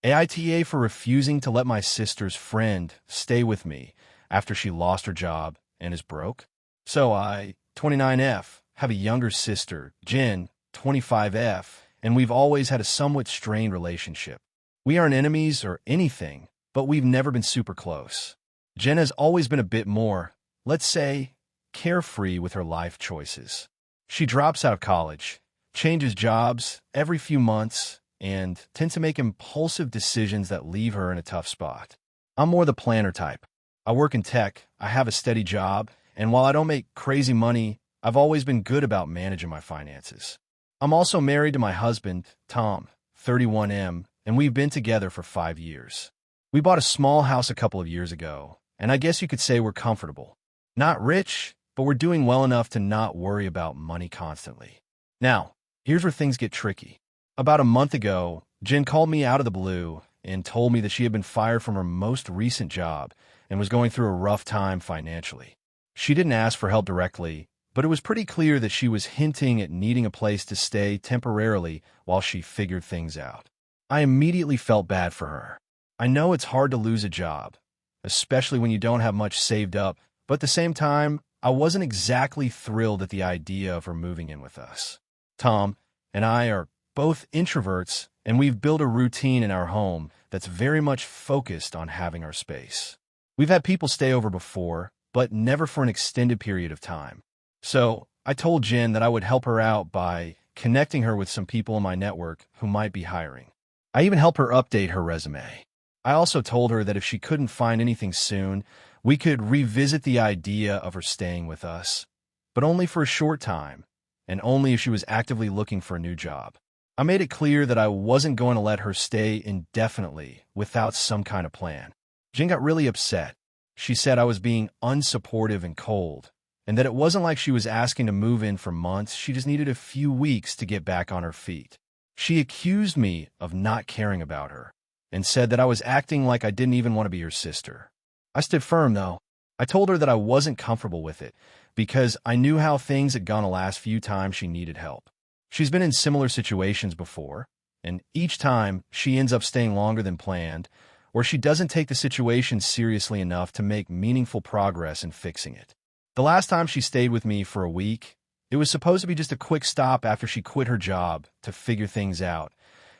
AITA for refusing to let my sister's friend stay with me after she lost her job and is broke. So I, 29F, have a younger sister, Jen, 25F, and we've always had a somewhat strained relationship. We aren't enemies or anything, but we've never been super close. Jen has always been a bit more, let's say, carefree with her life choices. She drops out of college, changes jobs every few months, and tends to make impulsive decisions that leave her in a tough spot. I'm more the planner type. I work in tech, I have a steady job, and while I don't make crazy money, I've always been good about managing my finances. I'm also married to my husband, Tom, 31M, and we've been together for 5 years. We bought a small house a couple of years ago, and I guess you could say we're comfortable. Not rich, but we're doing well enough to not worry about money constantly. Now, here's where things get tricky. About a month ago, Jen called me out of the blue and told me that she had been fired from her most recent job and was going through a rough time financially. She didn't ask for help directly, but it was pretty clear that she was hinting at needing a place to stay temporarily while she figured things out. I immediately felt bad for her. I know it's hard to lose a job, especially when you don't have much saved up, but at the same time, I wasn't exactly thrilled at the idea of her moving in with us. Tom and I are both introverts, and we've built a routine in our home that's very much focused on having our space. We've had people stay over before, but never for an extended period of time. So I told Jen that I would help her out by connecting her with some people in my network who might be hiring. I even helped her update her resume. I also told her that if she couldn't find anything soon, we could revisit the idea of her staying with us, but only for a short time, and only if she was actively looking for a new job. I made it clear that I wasn't going to let her stay indefinitely without some kind of plan. Jen got really upset. She said I was being unsupportive and cold, and that it wasn't like she was asking to move in for months, she just needed a few weeks to get back on her feet. She accused me of not caring about her, and said that I was acting like I didn't even want to be her sister. I stood firm, though. I told her that I wasn't comfortable with it, because I knew how things had gone the last few times she needed help. She's been in similar situations before, and each time she ends up staying longer than planned, or she doesn't take the situation seriously enough to make meaningful progress in fixing it. The last time she stayed with me for a week, it was supposed to be just a quick stop after she quit her job to figure things out.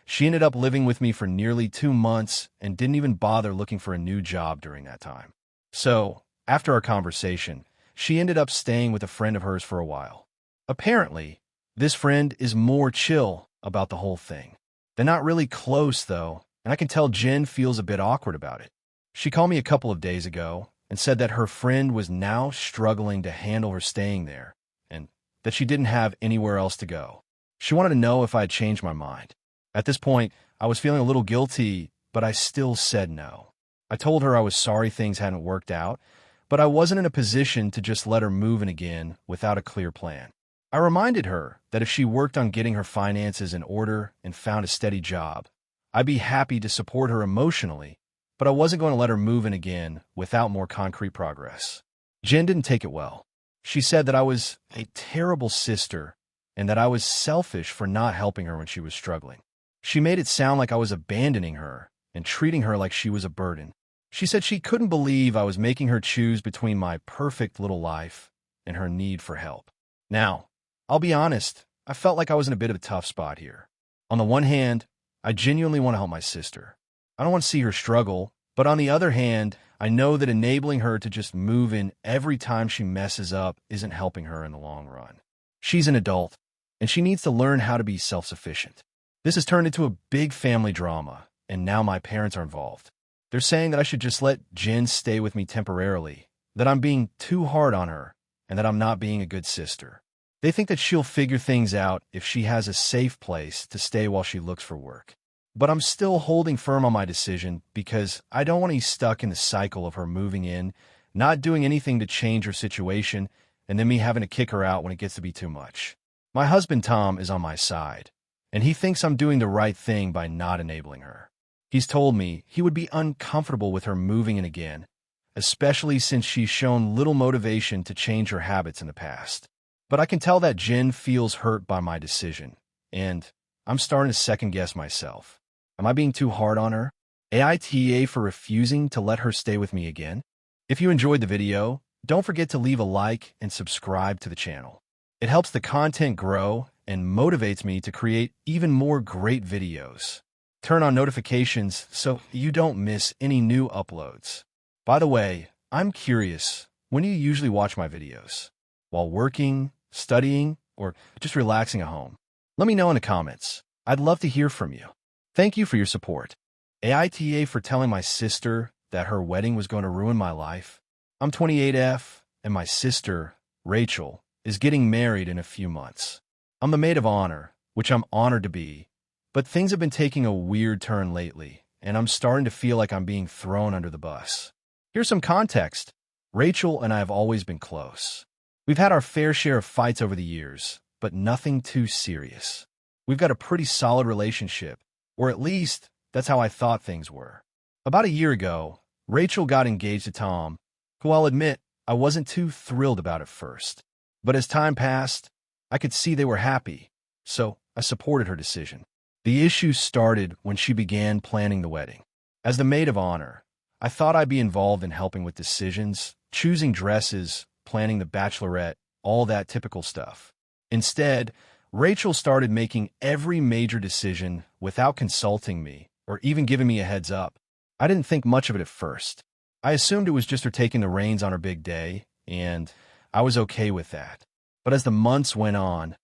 She ended up living with me for nearly 2 months and didn't even bother looking for a new job during that time. So, after our conversation, she ended up staying with a friend of hers for a while. Apparently, this friend is more chill about the whole thing. They're not really close, though, and I can tell Jen feels a bit awkward about it. She called me a couple of days ago and said that her friend was now struggling to handle her staying there and that she didn't have anywhere else to go. She wanted to know if I had changed my mind. At this point, I was feeling a little guilty, but I still said no. I told her I was sorry things hadn't worked out, but I wasn't in a position to just let her move in again without a clear plan. I reminded her that if she worked on getting her finances in order and found a steady job, I'd be happy to support her emotionally, but I wasn't going to let her move in again without more concrete progress. Jen didn't take it well. She said that I was a terrible sister and that I was selfish for not helping her when she was struggling. She made it sound like I was abandoning her and treating her like she was a burden. She said she couldn't believe I was making her choose between my perfect little life and her need for help. Now, I'll be honest, I felt like I was in a bit of a tough spot here. On the one hand, I genuinely want to help my sister. I don't want to see her struggle, but on the other hand, I know that enabling her to just move in every time she messes up isn't helping her in the long run. She's an adult, and she needs to learn how to be self-sufficient. This has turned into a big family drama, and now my parents are involved. They're saying that I should just let Jen stay with me temporarily, that I'm being too hard on her, and that I'm not being a good sister. They think that she'll figure things out if she has a safe place to stay while she looks for work. But I'm still holding firm on my decision because I don't want to be stuck in the cycle of her moving in, not doing anything to change her situation, and then me having to kick her out when it gets to be too much. My husband, Tom, is on my side, and he thinks I'm doing the right thing by not enabling her. He's told me he would be uncomfortable with her moving in again, especially since she's shown little motivation to change her habits in the past. But I can tell that Jen feels hurt by my decision, and I'm starting to second-guess myself. Am I being too hard on her? AITA for refusing to let her stay with me again? If you enjoyed the video, don't forget to leave a like and subscribe to the channel. It helps the content grow and motivates me to create even more great videos. Turn on notifications so you don't miss any new uploads. By the way, I'm curious, when do you usually watch my videos? While working, studying, or just relaxing at home? Let me know in the comments. I'd love to hear from you. Thank you for your support. AITA for telling my sister that her wedding was going to ruin my life. I'm 28F, and my sister, Rachel, is getting married in a few months. I'm the maid of honor, which I'm honored to be, but things have been taking a weird turn lately, and I'm starting to feel like I'm being thrown under the bus. Here's some context. Rachel and I have always been close. We've had our fair share of fights over the years, but nothing too serious. We've got a pretty solid relationship, or at least that's how I thought things were. About a year ago, Rachel got engaged to Tom, who I'll admit I wasn't too thrilled about at first. But as time passed, I could see they were happy, so I supported her decision. The issue started when she began planning the wedding. As the maid of honor, I thought I'd be involved in helping with decisions, choosing dresses, planning the bachelorette, all that typical stuff. Instead, Rachel started making every major decision without consulting me or even giving me a heads up. I didn't think much of it at first. I assumed it was just her taking the reins on her big day, and I was okay with that. But as the months went on,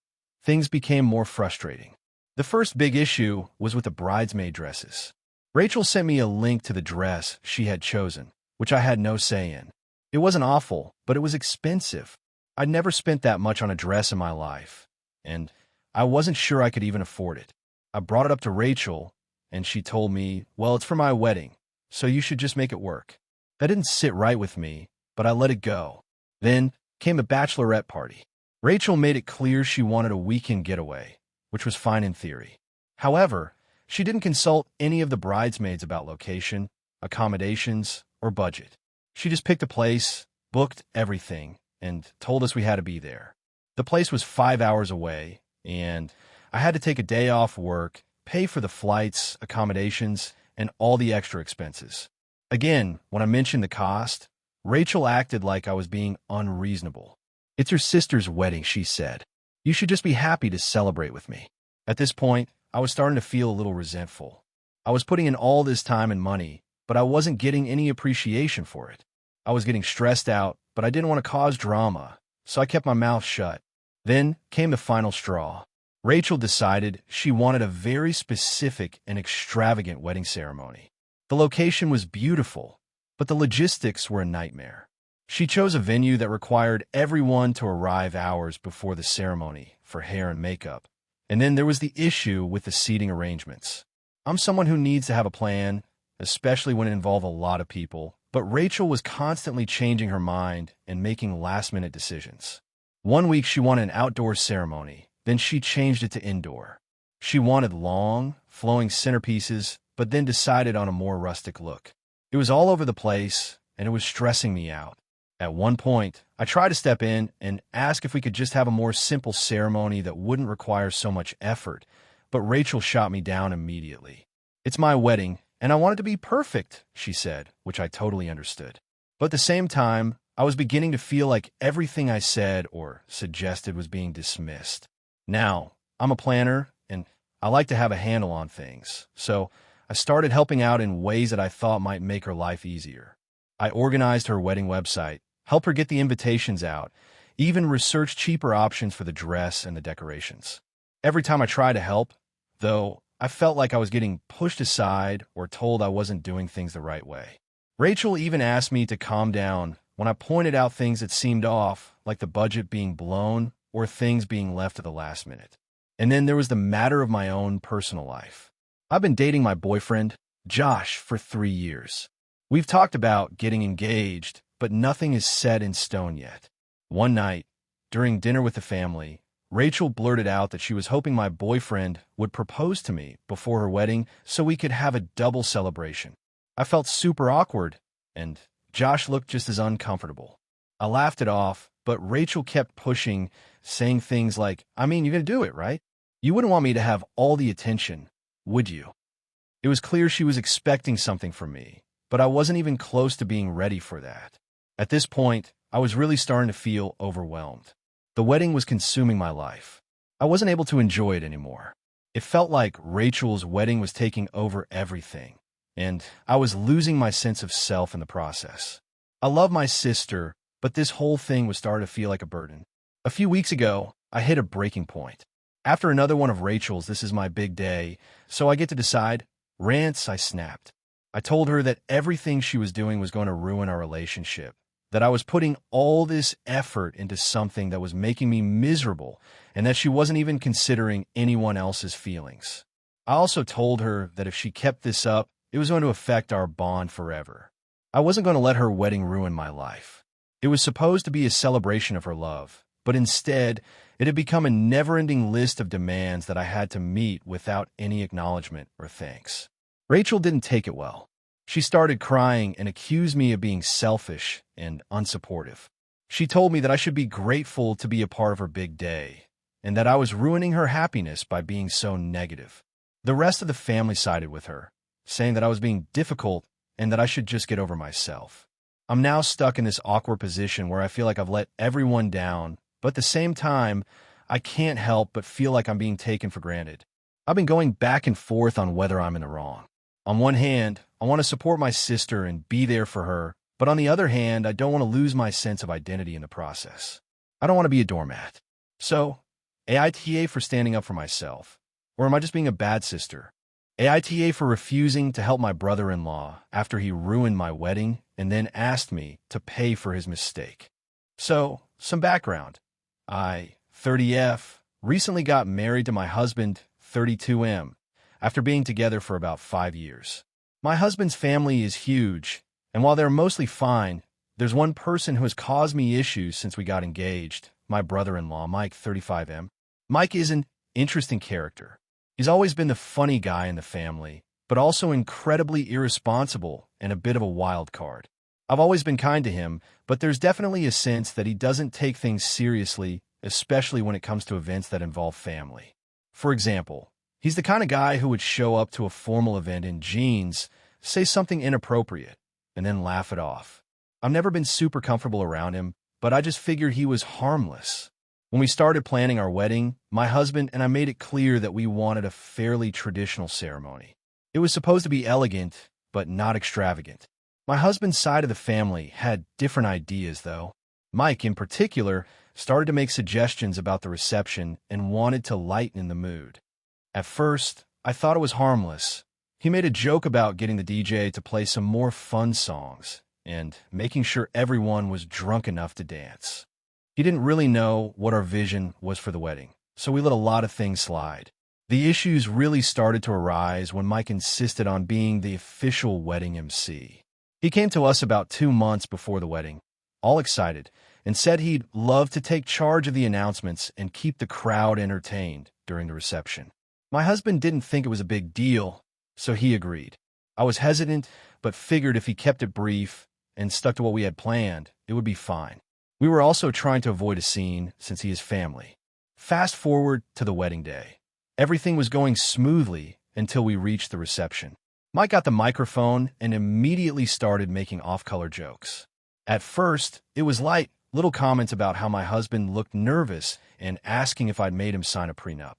things became more frustrating. The first big issue was with the bridesmaid dresses. Rachel sent me a link to the dress she had chosen, which I had no say in. It wasn't awful, but it was expensive. I'd never spent that much on a dress in my life, and I wasn't sure I could even afford it. I brought it up to Rachel, and she told me, well, it's for my wedding, so you should just make it work. That didn't sit right with me, but I let it go. Then came a bachelorette party. Rachel made it clear she wanted a weekend getaway, which was fine in theory. However, she didn't consult any of the bridesmaids about location, accommodations, or budget. She just picked a place, booked everything, and told us we had to be there. The place was 5 hours away, and I had to take a day off work, pay for the flights, accommodations, and all the extra expenses. Again, when I mentioned the cost, Rachel acted like I was being unreasonable. It's your sister's wedding, she said. You should just be happy to celebrate with me. At this point, I was starting to feel a little resentful. I was putting in all this time and money, but I wasn't getting any appreciation for it. I was getting stressed out, but I didn't want to cause drama, so I kept my mouth shut. Then came the final straw. Rachel decided she wanted a very specific and extravagant wedding ceremony. The location was beautiful, but the logistics were a nightmare. She chose a venue that required everyone to arrive hours before the ceremony for hair and makeup. And then there was the issue with the seating arrangements. I'm someone who needs to have a plan, especially when it involves a lot of people, but Rachel was constantly changing her mind and making last-minute decisions. One week she wanted an outdoor ceremony, then she changed it to indoor. She wanted long, flowing centerpieces, but then decided on a more rustic look. It was all over the place, and it was stressing me out. At one point, I tried to step in and ask if we could just have a more simple ceremony that wouldn't require so much effort, but Rachel shot me down immediately. It's my wedding, and I want it to be perfect, she said, which I totally understood. But at the same time, I was beginning to feel like everything I said or suggested was being dismissed. Now, I'm a planner, and I like to have a handle on things, so I started helping out in ways that I thought might make her life easier. I organized her wedding website, helped her get the invitations out, even researched cheaper options for the dress and the decorations. Every time I tried to help, though, I felt like I was getting pushed aside or told I wasn't doing things the right way. Rachel even asked me to calm down when I pointed out things that seemed off, like the budget being blown or things being left to the last minute. And then there was the matter of my own personal life. I've been dating my boyfriend, Josh, for 3 years. We've talked about getting engaged, but nothing is set in stone yet. One night, during dinner with the family, Rachel blurted out that she was hoping my boyfriend would propose to me before her wedding so we could have a double celebration. I felt super awkward, and Josh looked just as uncomfortable. I laughed it off, but Rachel kept pushing, saying things like, you're going to do it, right? You wouldn't want me to have all the attention, would you? It was clear she was expecting something from me, but I wasn't even close to being ready for that. At this point, I was really starting to feel overwhelmed. The wedding was consuming my life. I wasn't able to enjoy it anymore. It felt like Rachel's wedding was taking over everything, and I was losing my sense of self in the process. I love my sister, but this whole thing was starting to feel like a burden. A few weeks ago, I hit a breaking point. After another one of Rachel's "this is my big day, so I get to decide" rants, I snapped. I told her that everything she was doing was going to ruin our relationship, that I was putting all this effort into something that was making me miserable, and that she wasn't even considering anyone else's feelings. I also told her that if she kept this up, it was going to affect our bond forever. I wasn't going to let her wedding ruin my life. It was supposed to be a celebration of her love, but instead, it had become a never-ending list of demands that I had to meet without any acknowledgement or thanks. Rachel didn't take it well. She started crying and accused me of being selfish and unsupportive. She told me that I should be grateful to be a part of her big day, and that I was ruining her happiness by being so negative. The rest of the family sided with her, saying that I was being difficult and that I should just get over myself. I'm now stuck in this awkward position where I feel like I've let everyone down, but at the same time, I can't help but feel like I'm being taken for granted. I've been going back and forth on whether I'm in the wrong. On one hand, I want to support my sister and be there for her, but on the other hand, I don't want to lose my sense of identity in the process. I don't want to be a doormat. So, AITA for standing up for myself. Or am I just being a bad sister? AITA for refusing to help my brother-in-law after he ruined my wedding and then asked me to pay for his mistake. So, some background. I, 30F, recently got married to my husband, 32M, after being together for about 5 years. My husband's family is huge, and while they're mostly fine, there's one person who has caused me issues since we got engaged, my brother-in-law, Mike, 35M. Mike is an interesting character. He's always been the funny guy in the family, but also incredibly irresponsible and a bit of a wild card. I've always been kind to him, but there's definitely a sense that he doesn't take things seriously, especially when it comes to events that involve family. For example, he's the kind of guy who would show up to a formal event in jeans, say something inappropriate, and then laugh it off. I've never been super comfortable around him, but I just figured he was harmless. When we started planning our wedding, my husband and I made it clear that we wanted a fairly traditional ceremony. It was supposed to be elegant, but not extravagant. My husband's side of the family had different ideas, though. Mike, in particular, started to make suggestions about the reception and wanted to lighten the mood. At first, I thought it was harmless. He made a joke about getting the DJ to play some more fun songs and making sure everyone was drunk enough to dance. He didn't really know what our vision was for the wedding, so we let a lot of things slide. The issues really started to arise when Mike insisted on being the official wedding MC. He came to us about 2 months before the wedding, all excited, and said he'd love to take charge of the announcements and keep the crowd entertained during the reception. My husband didn't think it was a big deal, so he agreed. I was hesitant, but figured if he kept it brief and stuck to what we had planned, it would be fine. We were also trying to avoid a scene since he is family. Fast forward to the wedding day. Everything was going smoothly until we reached the reception. Mike got the microphone and immediately started making off-color jokes. At first, it was light, little comments about how my husband looked nervous and asking if I'd made him sign a prenup.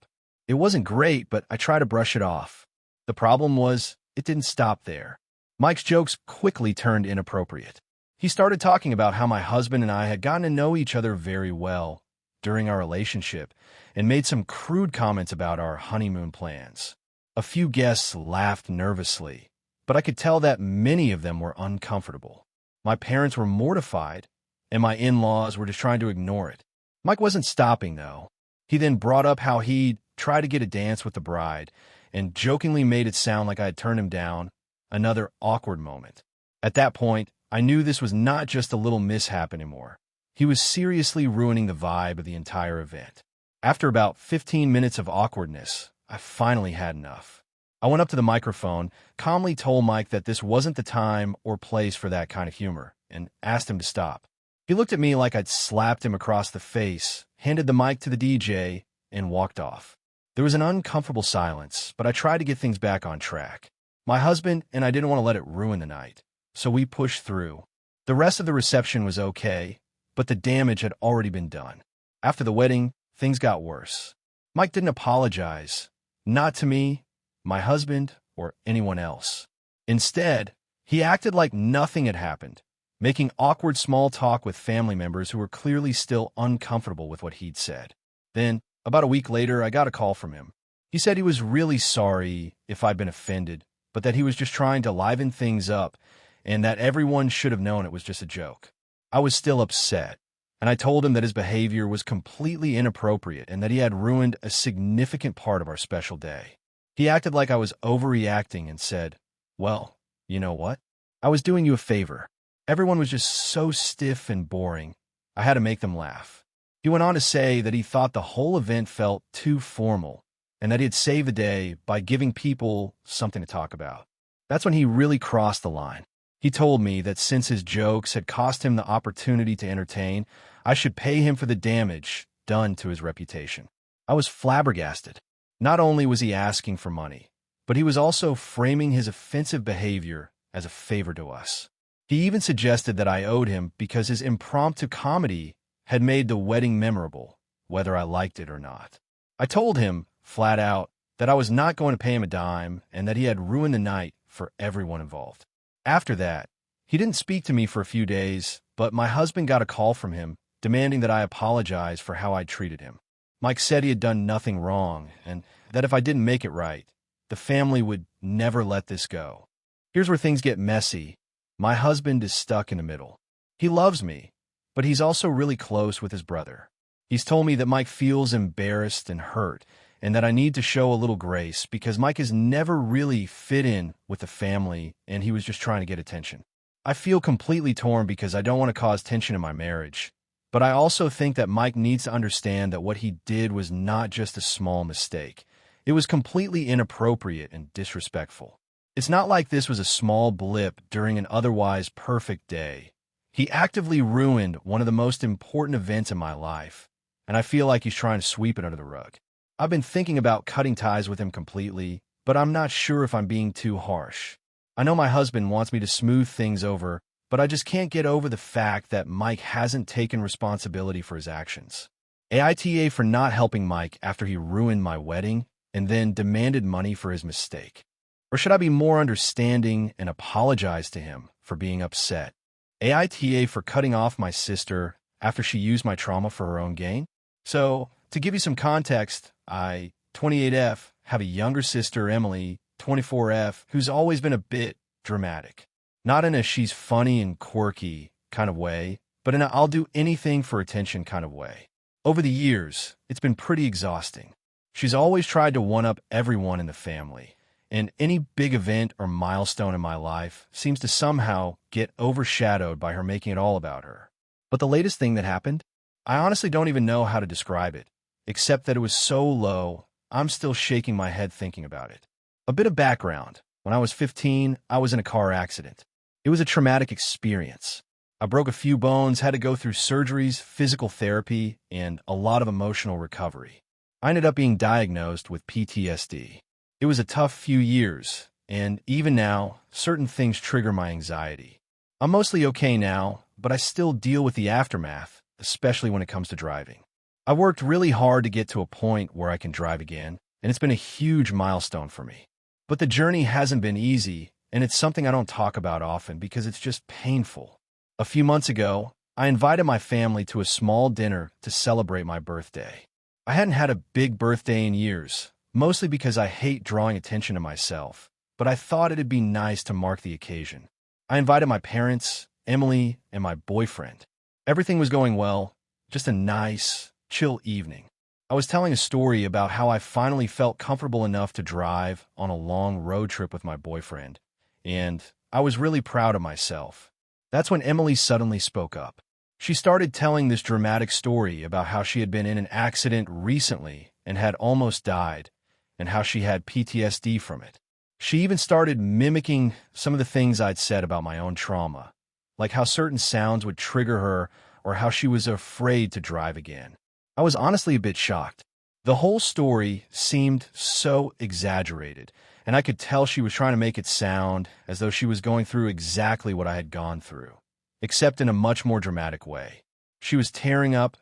It wasn't great, but I tried to brush it off. The problem was, it didn't stop there. Mike's jokes quickly turned inappropriate. He started talking about how my husband and I had gotten to know each other very well during our relationship and made some crude comments about our honeymoon plans. A few guests laughed nervously, but I could tell that many of them were uncomfortable. My parents were mortified, and my in-laws were just trying to ignore it. Mike wasn't stopping, though. He then brought up how he'd tried to get a dance with the bride and jokingly made it sound like I had turned him down, another awkward moment. At that point, I knew this was not just a little mishap anymore. He was seriously ruining the vibe of the entire event. After about 15 minutes of awkwardness, I finally had enough. I went up to the microphone, calmly told Mike that this wasn't the time or place for that kind of humor, and asked him to stop. He looked at me like I'd slapped him across the face, handed the mic to the DJ, and walked off. There was an uncomfortable silence, but I tried to get things back on track. My husband and I didn't want to let it ruin the night, so we pushed through. The rest of the reception was okay, but the damage had already been done. After the wedding, things got worse. Mike didn't apologize, not to me, my husband, or anyone else. Instead, he acted like nothing had happened, making awkward small talk with family members who were clearly still uncomfortable with what he'd said. Then, about a week later, I got a call from him. He said he was really sorry if I'd been offended, but that he was just trying to liven things up and that everyone should have known it was just a joke. I was still upset, and I told him that his behavior was completely inappropriate and that he had ruined a significant part of our special day. He acted like I was overreacting and said, "Well, you know what? I was doing you a favor. Everyone was just so stiff and boring. I had to make them laugh." He went on to say that he thought the whole event felt too formal and that he'd save the day by giving people something to talk about. That's when he really crossed the line. He told me that since his jokes had cost him the opportunity to entertain, I should pay him for the damage done to his reputation. I was flabbergasted. Not only was he asking for money, but he was also framing his offensive behavior as a favor to us. He even suggested that I owed him because his impromptu comedy had made the wedding memorable, whether I liked it or not. I told him, flat out, that I was not going to pay him a dime and that he had ruined the night for everyone involved. After that, he didn't speak to me for a few days, but my husband got a call from him demanding that I apologize for how I treated him. Mike said he had done nothing wrong and that if I didn't make it right, the family would never let this go. Here's where things get messy. My husband is stuck in the middle. He loves me, but he's also really close with his brother. He's told me that Mike feels embarrassed and hurt, and that I need to show a little grace because Mike has never really fit in with the family and he was just trying to get attention. I feel completely torn because I don't want to cause tension in my marriage, but I also think that Mike needs to understand that what he did was not just a small mistake. It was completely inappropriate and disrespectful. It's not like this was a small blip during an otherwise perfect day. He actively ruined one of the most important events in my life, and I feel like he's trying to sweep it under the rug. I've been thinking about cutting ties with him completely, but I'm not sure if I'm being too harsh. I know my husband wants me to smooth things over, but I just can't get over the fact that Mike hasn't taken responsibility for his actions. AITA for not helping Mike after he ruined my wedding and then demanded money for his mistake. Or should I be more understanding and apologize to him for being upset? AITA for cutting off my sister after she used my trauma for her own gain? So, to give you some context, I, 28F, have a younger sister, Emily, 24F, who's always been a bit dramatic. Not in a she's funny and quirky kind of way, but in a I'll do anything for attention kind of way. Over the years, it's been pretty exhausting. She's always tried to one-up everyone in the family, and any big event or milestone in my life seems to somehow get overshadowed by her making it all about her. But the latest thing that happened, I honestly don't even know how to describe it, except that it was so low, I'm still shaking my head thinking about it. A bit of background. When I was 15, I was in a car accident. It was a traumatic experience. I broke a few bones, had to go through surgeries, physical therapy, and a lot of emotional recovery. I ended up being diagnosed with PTSD. It was a tough few years, and even now, certain things trigger my anxiety. I'm mostly okay now, but I still deal with the aftermath, especially when it comes to driving. I worked really hard to get to a point where I can drive again, and it's been a huge milestone for me. But the journey hasn't been easy, and it's something I don't talk about often because it's just painful. A few months ago, I invited my family to a small dinner to celebrate my birthday. I hadn't had a big birthday in years, mostly because I hate drawing attention to myself, but I thought it'd be nice to mark the occasion. I invited my parents, Emily, and my boyfriend. Everything was going well, just a nice, chill evening. I was telling a story about how I finally felt comfortable enough to drive on a long road trip with my boyfriend, and I was really proud of myself. That's when Emily suddenly spoke up. She started telling this dramatic story about how she had been in an accident recently and had almost died, and how she had PTSD from it. She even started mimicking some of the things I'd said about my own trauma, like how certain sounds would trigger her or how she was afraid to drive again. I was honestly a bit shocked. The whole story seemed so exaggerated, and I could tell she was trying to make it sound as though she was going through exactly what I had gone through, except in a much more dramatic way. She was tearing up,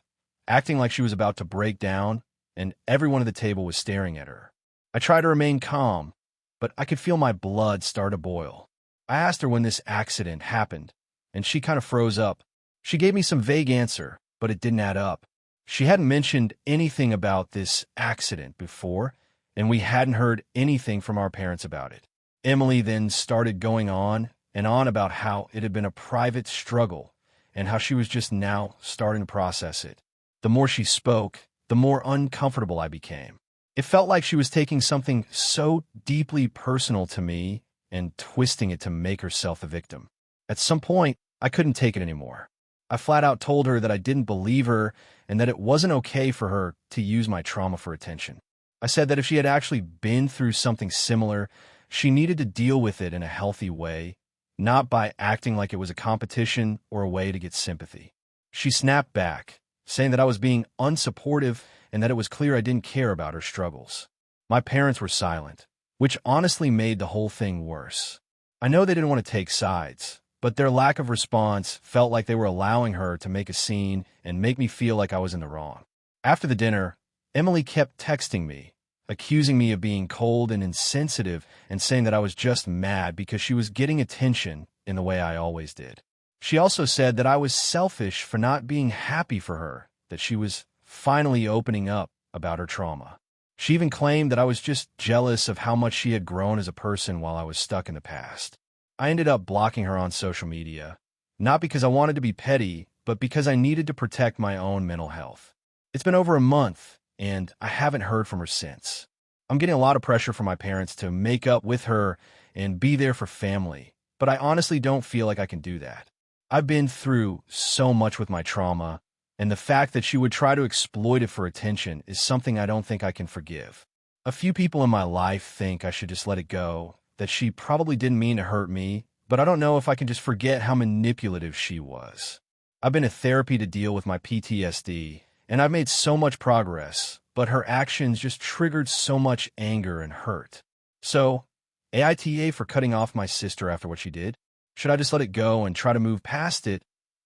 acting like she was about to break down, and everyone at the table was staring at her. I tried to remain calm, but I could feel my blood start to boil. I asked her when this accident happened, and she kind of froze up. She gave me some vague answer, but it didn't add up. She hadn't mentioned anything about this accident before, and we hadn't heard anything from our parents about it. Emily then started going on and on about how it had been a private struggle and how she was just now starting to process it. The more she spoke, the more uncomfortable I became. It felt like she was taking something so deeply personal to me and twisting it to make herself the victim. At some point, I couldn't take it anymore. I flat out told her that I didn't believe her and that it wasn't okay for her to use my trauma for attention. I said that if she had actually been through something similar, she needed to deal with it in a healthy way, not by acting like it was a competition or a way to get sympathy. She snapped back, saying that I was being unsupportive and that it was clear I didn't care about her struggles. My parents were silent, which honestly made the whole thing worse. I know they didn't want to take sides, but their lack of response felt like they were allowing her to make a scene and make me feel like I was in the wrong. After the dinner, Emily kept texting me, accusing me of being cold and insensitive and saying that I was just mad because she was getting attention in the way I always did. She also said that I was selfish for not being happy for her, that she was finally opening up about her trauma. She even claimed that I was just jealous of how much she had grown as a person while I was stuck in the past. I ended up blocking her on social media, not because I wanted to be petty, but because I needed to protect my own mental health. It's been over a month, and I haven't heard from her since. I'm getting a lot of pressure from my parents to make up with her and be there for family, but I honestly don't feel like I can do that. I've been through so much with my trauma, and the fact that she would try to exploit it for attention is something I don't think I can forgive. A few people in my life think I should just let it go, that she probably didn't mean to hurt me, but I don't know if I can just forget how manipulative she was. I've been to therapy to deal with my PTSD, and I've made so much progress, but her actions just triggered so much anger and hurt. So, AITA for cutting off my sister after what she did? Should I just let it go and try to move past it?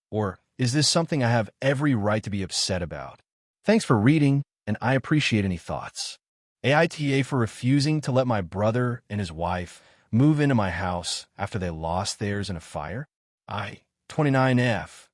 Or is this something I have every right to be upset about? Thanks for reading, and I appreciate any thoughts. AITA for refusing to let my brother and his wife move into my house after they lost theirs in a fire. I, 29F,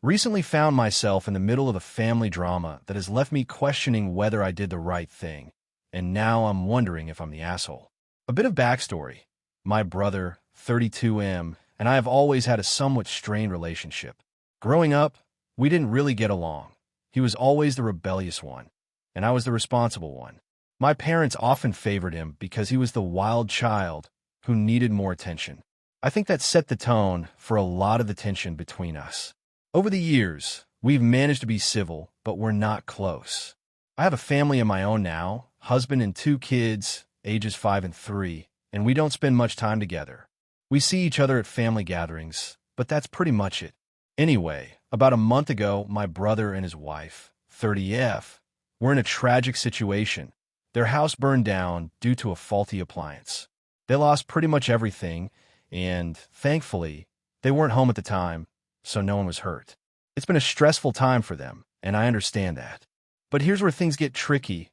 recently found myself in the middle of a family drama that has left me questioning whether I did the right thing, and now I'm wondering if I'm the asshole. A bit of backstory. My brother, 32M, and I have always had a somewhat strained relationship. Growing up, we didn't really get along. He was always the rebellious one, and I was the responsible one. My parents often favored him because he was the wild child who needed more attention. I think that set the tone for a lot of the tension between us. Over the years, we've managed to be civil, but we're not close. I have a family of my own now, husband and 2 kids, ages 5 and 3, and we don't spend much time together. We see each other at family gatherings, but that's pretty much it. Anyway, about a month ago, my brother and his wife, 30F, were in a tragic situation. Their house burned down due to a faulty appliance. They lost pretty much everything, and thankfully, they weren't home at the time, so no one was hurt. It's been a stressful time for them, and I understand that. But here's where things get tricky.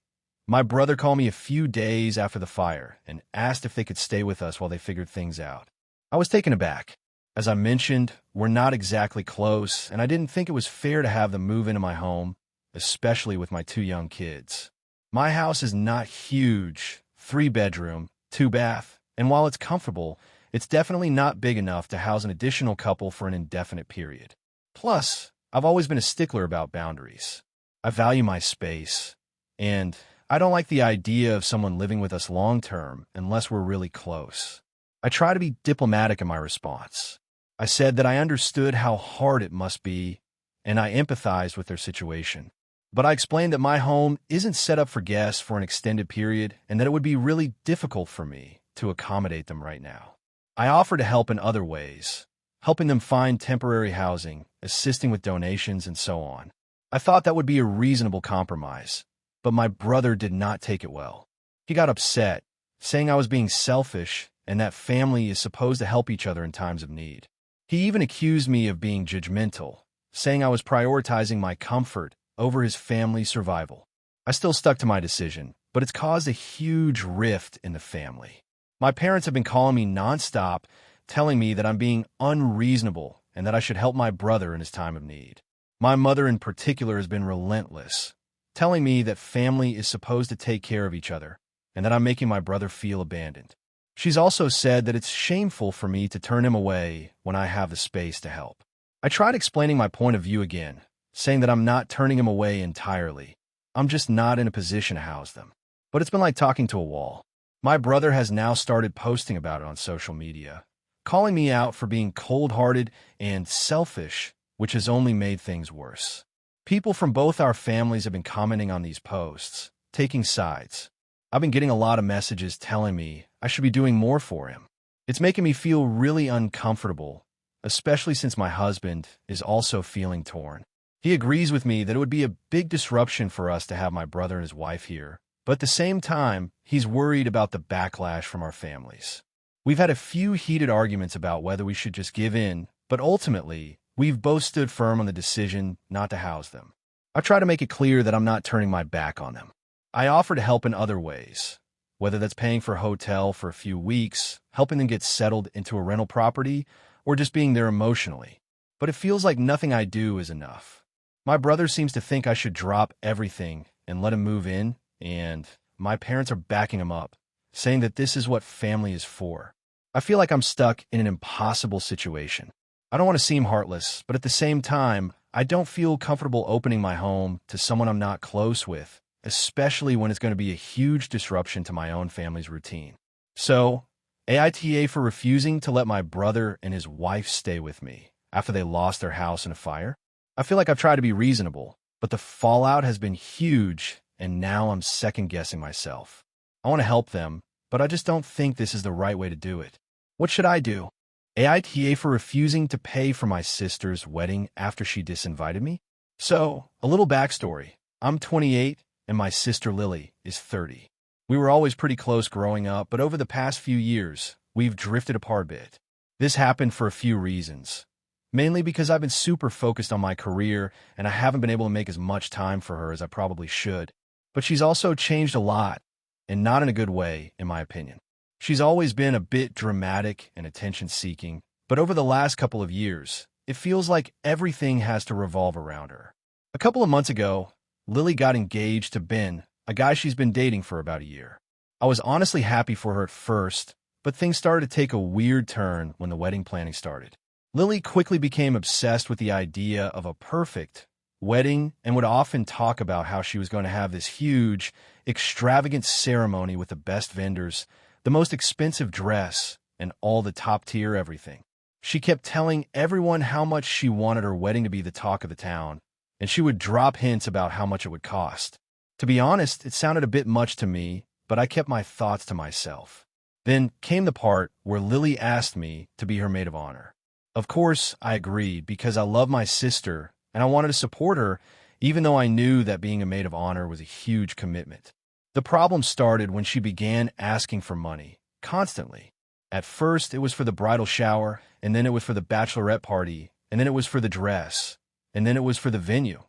My brother called me a few days after the fire and asked if they could stay with us while they figured things out. I was taken aback. As I mentioned, we're not exactly close, and I didn't think it was fair to have them move into my home, especially with my 2 young kids. My house is not huge, 3-bedroom, 2-bath, and while it's comfortable, it's definitely not big enough to house an additional couple for an indefinite period. Plus, I've always been a stickler about boundaries. I value my space, and I don't like the idea of someone living with us long-term unless we're really close. I try to be diplomatic in my response. I said that I understood how hard it must be, and I empathized with their situation. But I explained that my home isn't set up for guests for an extended period and that it would be really difficult for me to accommodate them right now. I offered to help in other ways, helping them find temporary housing, assisting with donations, and so on. I thought that would be a reasonable compromise, but my brother did not take it well. He got upset, saying I was being selfish and that family is supposed to help each other in times of need. He even accused me of being judgmental, saying I was prioritizing my comfort over his family's survival. I still stuck to my decision, but it's caused a huge rift in the family. My parents have been calling me nonstop, telling me that I'm being unreasonable and that I should help my brother in his time of need. My mother in particular has been relentless, telling me that family is supposed to take care of each other and that I'm making my brother feel abandoned. She's also said that it's shameful for me to turn him away when I have the space to help. I tried explaining my point of view again, saying that I'm not turning him away entirely. I'm just not in a position to house them. But it's been like talking to a wall. My brother has now started posting about it on social media, calling me out for being cold-hearted and selfish, which has only made things worse. People from both our families have been commenting on these posts, taking sides. I've been getting a lot of messages telling me I should be doing more for him. It's making me feel really uncomfortable, especially since my husband is also feeling torn. He agrees with me that it would be a big disruption for us to have my brother and his wife here, but at the same time, he's worried about the backlash from our families. We've had a few heated arguments about whether we should just give in, but ultimately, we've both stood firm on the decision not to house them. I try to make it clear that I'm not turning my back on them. I offer to help in other ways, whether that's paying for a hotel for a few weeks, helping them get settled into a rental property, or just being there emotionally. But it feels like nothing I do is enough. My brother seems to think I should drop everything and let him move in, and my parents are backing him up, saying that this is what family is for. I feel like I'm stuck in an impossible situation. I don't want to seem heartless, but at the same time, I don't feel comfortable opening my home to someone I'm not close with, especially when it's going to be a huge disruption to my own family's routine. So, AITA for refusing to let my brother and his wife stay with me after they lost their house in a fire. I feel like I've tried to be reasonable, but the fallout has been huge, and now I'm second-guessing myself. I want to help them, but I just don't think this is the right way to do it. What should I do? AITA for refusing to pay for my sister's wedding after she disinvited me? So, a little backstory. I'm 28, and my sister Lily is 30. We were always pretty close growing up, but over the past few years, we've drifted apart a bit. This happened for a few reasons. Mainly because I've been super focused on my career, and I haven't been able to make as much time for her as I probably should. But she's also changed a lot, and not in a good way, in my opinion. She's always been a bit dramatic and attention-seeking, but over the last couple of years, it feels like everything has to revolve around her. A couple of months ago, Lily got engaged to Ben, a guy she's been dating for about a year. I was honestly happy for her at first, but things started to take a weird turn when the wedding planning started. Lily quickly became obsessed with the idea of a perfect wedding and would often talk about how she was going to have this huge, extravagant ceremony with the best vendors, the most expensive dress, and all the top-tier everything. She kept telling everyone how much she wanted her wedding to be the talk of the town, and she would drop hints about how much it would cost. To be honest, it sounded a bit much to me, but I kept my thoughts to myself. Then came the part where Lily asked me to be her maid of honor. Of course, I agreed because I love my sister and I wanted to support her, even though I knew that being a maid of honor was a huge commitment. The problem started when she began asking for money, constantly. At first, it was for the bridal shower, and then it was for the bachelorette party, and then it was for the dress, and then it was for the venue,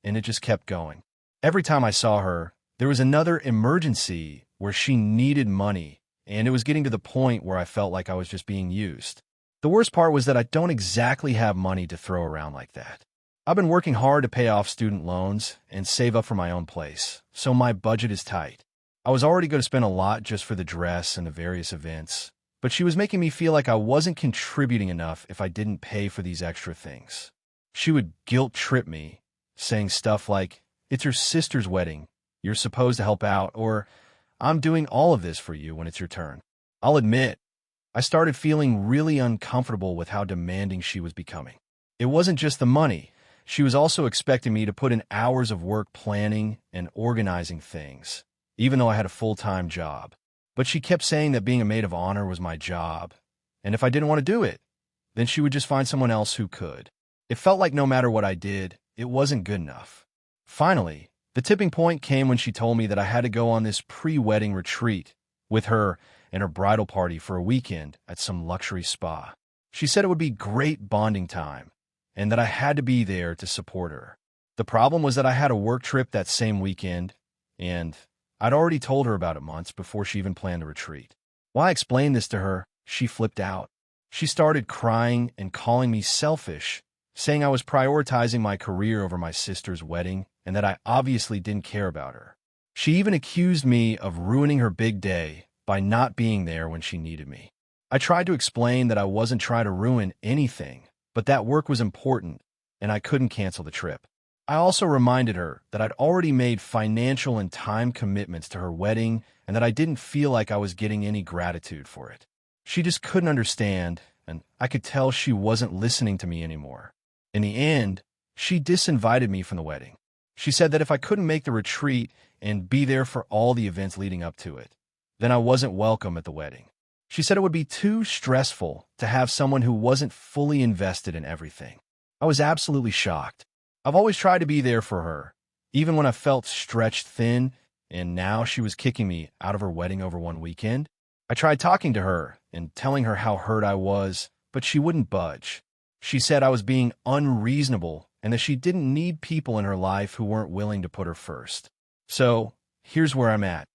and it just kept going. Every time I saw her, there was another emergency where she needed money, and it was getting to the point where I felt like I was just being used. The worst part was that I don't exactly have money to throw around like that. I've been working hard to pay off student loans and save up for my own place, so my budget is tight. I was already going to spend a lot just for the dress and the various events, but she was making me feel like I wasn't contributing enough if I didn't pay for these extra things. She would guilt-trip me, saying stuff like, "It's your sister's wedding, you're supposed to help out," or "I'm doing all of this for you when it's your turn." I'll admit, I started feeling really uncomfortable with how demanding she was becoming. It wasn't just the money. She was also expecting me to put in hours of work planning and organizing things, even though I had a full-time job. But she kept saying that being a maid of honor was my job, and if I didn't want to do it, then she would just find someone else who could. It felt like no matter what I did, it wasn't good enough. Finally, the tipping point came when she told me that I had to go on this pre-wedding retreat, with her and her bridal party for a weekend at some luxury spa. She said it would be great bonding time and that I had to be there to support her. The problem was that I had a work trip that same weekend, and I'd already told her about it months before she even planned a retreat. When I explained this to her, she flipped out. She started crying and calling me selfish, saying I was prioritizing my career over my sister's wedding and that I obviously didn't care about her. She even accused me of ruining her big day by not being there when she needed me. I tried to explain that I wasn't trying to ruin anything, but that work was important and I couldn't cancel the trip. I also reminded her that I'd already made financial and time commitments to her wedding and that I didn't feel like I was getting any gratitude for it. She just couldn't understand, and I could tell she wasn't listening to me anymore. In the end, she disinvited me from the wedding. She said that if I couldn't make the retreat and be there for all the events leading up to it, then I wasn't welcome at the wedding. She said it would be too stressful to have someone who wasn't fully invested in everything. I was absolutely shocked. I've always tried to be there for her, even when I felt stretched thin, and now she was kicking me out of her wedding over one weekend. I tried talking to her and telling her how hurt I was, but she wouldn't budge. She said I was being unreasonable and that she didn't need people in her life who weren't willing to put her first. So, here's where I'm at.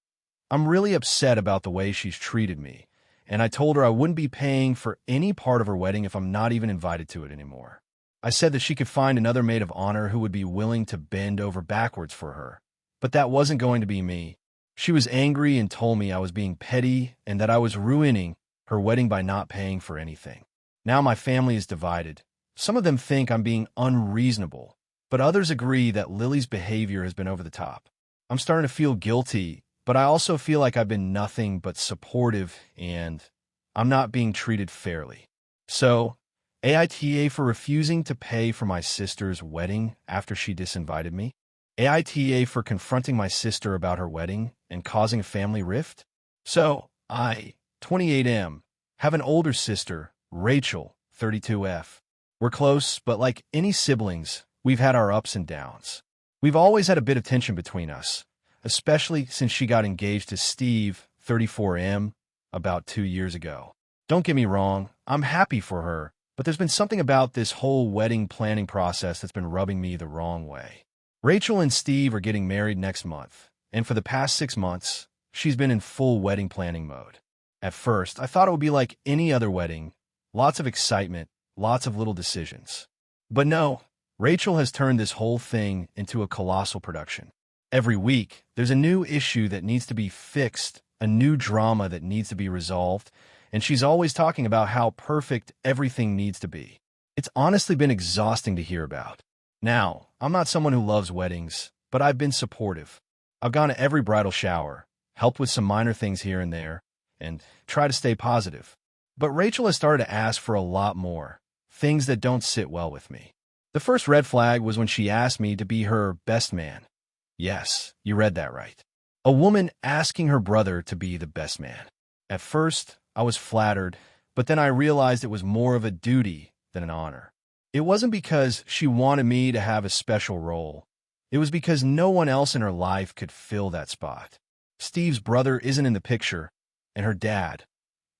I'm really upset about the way she's treated me, and I told her I wouldn't be paying for any part of her wedding if I'm not even invited to it anymore. I said that she could find another maid of honor who would be willing to bend over backwards for her, but that wasn't going to be me. She was angry and told me I was being petty and that I was ruining her wedding by not paying for anything. Now my family is divided. Some of them think I'm being unreasonable, but others agree that Lily's behavior has been over the top. I'm starting to feel guilty, but I also feel like I've been nothing but supportive and I'm not being treated fairly. So, AITA for refusing to pay for my sister's wedding after she disinvited me? AITA for confronting my sister about her wedding and causing a family rift? So, I, 28M, have an older sister, Rachel, 32F. We're close, but like any siblings, we've had our ups and downs. We've always had a bit of tension between us, especially since she got engaged to Steve, 34M, about 2 years ago. Don't get me wrong, I'm happy for her, but there's been something about this whole wedding planning process that's been rubbing me the wrong way. Rachel and Steve are getting married next month, and for the past 6 months, she's been in full wedding planning mode. At first, I thought it would be like any other wedding, lots of excitement, lots of little decisions. But no, Rachel has turned this whole thing into a colossal production. Every week, there's a new issue that needs to be fixed, a new drama that needs to be resolved, and she's always talking about how perfect everything needs to be. It's honestly been exhausting to hear about. Now, I'm not someone who loves weddings, but I've been supportive. I've gone to every bridal shower, helped with some minor things here and there, and try to stay positive. But Rachel has started to ask for a lot more, things that don't sit well with me. The first red flag was when she asked me to be her best man. Yes, you read that right. A woman asking her brother to be the best man. At first, I was flattered, but then I realized it was more of a duty than an honor. It wasn't because she wanted me to have a special role. It was because no one else in her life could fill that spot. Steve's brother isn't in the picture, and her dad,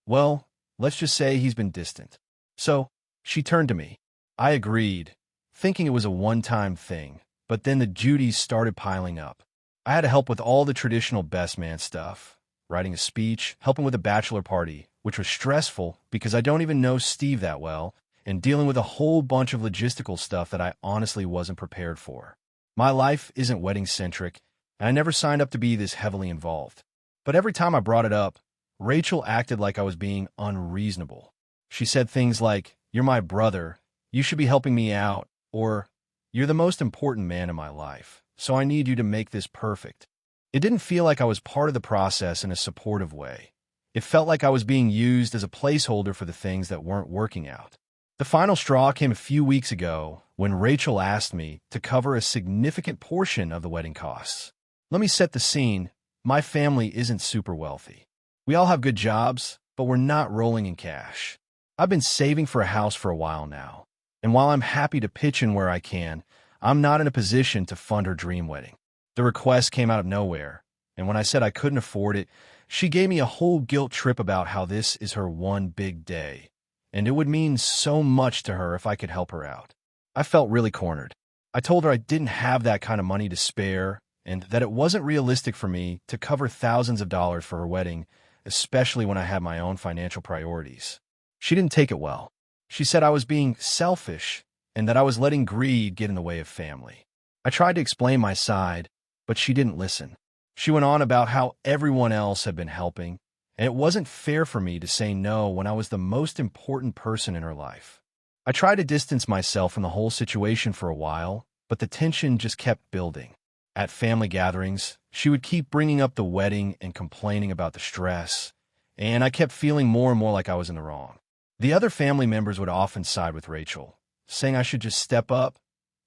well, let's just say he's been distant. So, she turned to me. I agreed, thinking it was a one-time thing, but then the duties started piling up. I had to help with all the traditional best man stuff, writing a speech, helping with a bachelor party, which was stressful because I don't even know Steve that well, and dealing with a whole bunch of logistical stuff that I honestly wasn't prepared for. My life isn't wedding-centric, and I never signed up to be this heavily involved. But every time I brought it up, Rachel acted like I was being unreasonable. She said things like, "You're my brother, you should be helping me out," or, "You're the most important man in my life, so I need you to make this perfect." It didn't feel like I was part of the process in a supportive way. It felt like I was being used as a placeholder for the things that weren't working out. The final straw came a few weeks ago when Rachel asked me to cover a significant portion of the wedding costs. Let me set the scene. My family isn't super wealthy. We all have good jobs, but we're not rolling in cash. I've been saving for a house for a while now, and while I'm happy to pitch in where I can, I'm not in a position to fund her dream wedding. The request came out of nowhere, and when I said I couldn't afford it, She gave me a whole guilt trip about how this is her one big day, and it would mean so much to her if I could help her out. I felt really cornered. I told her I didn't have that kind of money to spare, and that it wasn't realistic for me to cover thousands of dollars for her wedding, especially when I had my own financial priorities. She didn't take it well. She said I was being selfish and that I was letting greed get in the way of family. I tried to explain my side, but she didn't listen. She went on about how everyone else had been helping, and it wasn't fair for me to say no when I was the most important person in her life. I tried to distance myself from the whole situation for a while, but the tension just kept building. At family gatherings, she would keep bringing up the wedding and complaining about the stress, and I kept feeling more and more like I was in the wrong. The other family members would often side with Rachel, saying I should just step up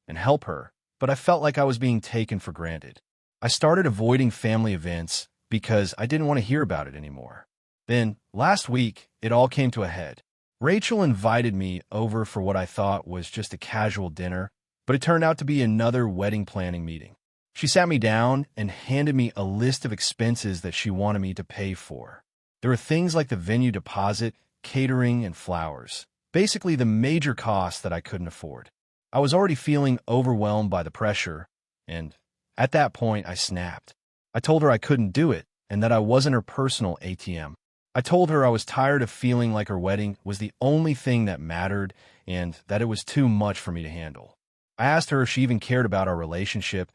and help her, but I felt like I was being taken for granted. I started avoiding family events because I didn't want to hear about it anymore. Then, last week, it all came to a head. Rachel invited me over for what I thought was just a casual dinner, but it turned out to be another wedding planning meeting. She sat me down and handed me a list of expenses that she wanted me to pay for. There were things like the venue deposit, catering, and flowers. Basically, the major costs that I couldn't afford. I was already feeling overwhelmed by the pressure, and at that point, I snapped. I told her I couldn't do it and that I wasn't her personal ATM. I told her I was tired of feeling like her wedding was the only thing that mattered and that it was too much for me to handle. I asked her if she even cared about our relationship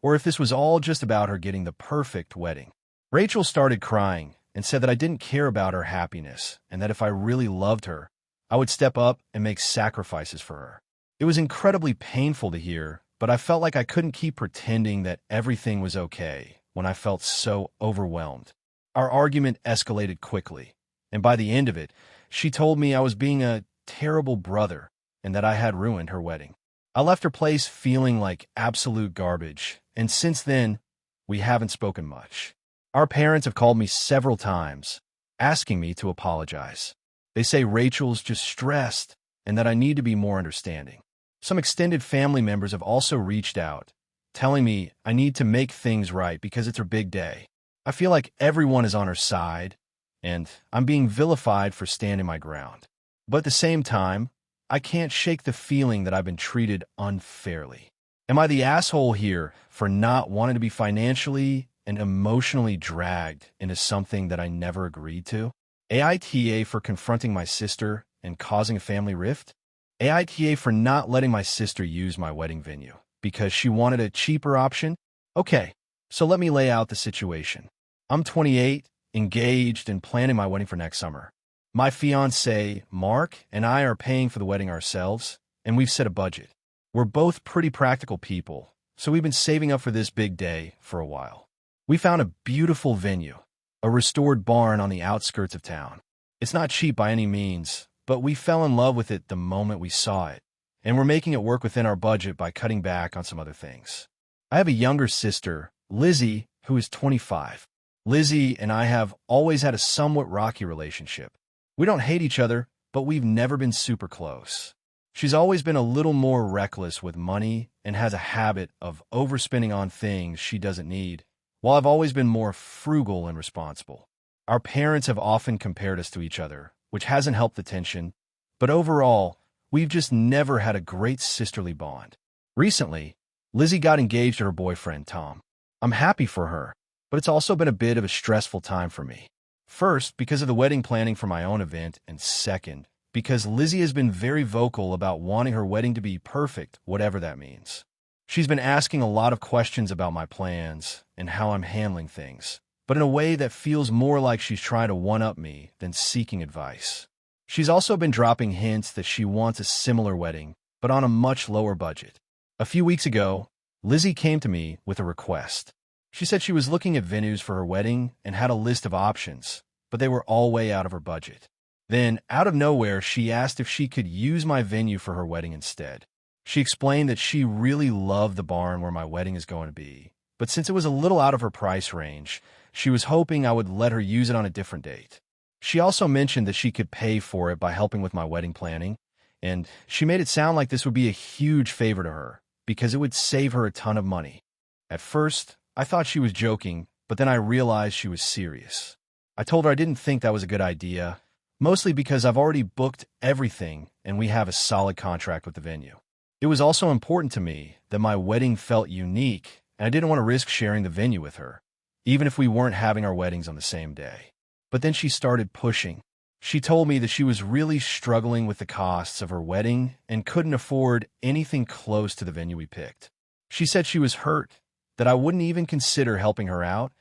or if this was all just about her getting the perfect wedding. Rachel started crying and said that I didn't care about her happiness and that if I really loved her, I would step up and make sacrifices for her. It was incredibly painful to hear, but I felt like I couldn't keep pretending that everything was okay when I felt so overwhelmed. Our argument escalated quickly, and by the end of it, she told me I was being a terrible brother and that I had ruined her wedding. I left her place feeling like absolute garbage, and since then, we haven't spoken much. Our parents have called me several times, asking me to apologize. They say Rachel's just stressed and that I need to be more understanding. Some extended family members have also reached out, telling me I need to make things right because it's her big day. I feel like everyone is on her side, and I'm being vilified for standing my ground. But at the same time, I can't shake the feeling that I've been treated unfairly. Am I the asshole here for not wanting to be financially and emotionally dragged into something that I never agreed to? AITA for confronting my sister and causing a family rift? AITA for not letting my sister use my wedding venue because she wanted a cheaper option? Okay, so let me lay out the situation. I'm 28, engaged, and planning my wedding for next summer. My fiancé, Mark, and I are paying for the wedding ourselves, and we've set a budget. We're both pretty practical people, so we've been saving up for this big day for a while. We found a beautiful venue, a restored barn on the outskirts of town. It's not cheap by any means, but we fell in love with it the moment we saw it, and we're making it work within our budget by cutting back on some other things. I have a younger sister, Lizzie, who is 25. Lizzie and I have always had a somewhat rocky relationship. We don't hate each other, but we've never been super close. She's always been a little more reckless with money and has a habit of overspending on things she doesn't need, while I've always been more frugal and responsible. Our parents have often compared us to each other, which hasn't helped the tension, but overall, we've just never had a great sisterly bond. Recently, Lizzie got engaged to her boyfriend, Tom. I'm happy for her, but it's also been a bit of a stressful time for me. First, because of the wedding planning for my own event, and second, because Lizzie has been very vocal about wanting her wedding to be perfect, whatever that means. She's been asking a lot of questions about my plans and how I'm handling things, but in a way that feels more like she's trying to one-up me than seeking advice. She's also been dropping hints that she wants a similar wedding, but on a much lower budget. A few weeks ago, Lizzie came to me with a request. She said she was looking at venues for her wedding and had a list of options, but they were all way out of her budget. Then, out of nowhere, she asked if she could use my venue for her wedding instead. She explained that she really loved the barn where my wedding is going to be, but since it was a little out of her price range, she was hoping I would let her use it on a different date. She also mentioned that she could pay for it by helping with my wedding planning, and she made it sound like this would be a huge favor to her because it would save her a ton of money. At first, I thought she was joking, but then I realized she was serious. I told her I didn't think that was a good idea, mostly because I've already booked everything and we have a solid contract with the venue. It was also important to me that my wedding felt unique, and I didn't want to risk sharing the venue with her, even if we weren't having our weddings on the same day. But then she started pushing. She told me that she was really struggling with the costs of her wedding and couldn't afford anything close to the venue we picked. She said she was hurt, that I wouldn't even consider helping her out,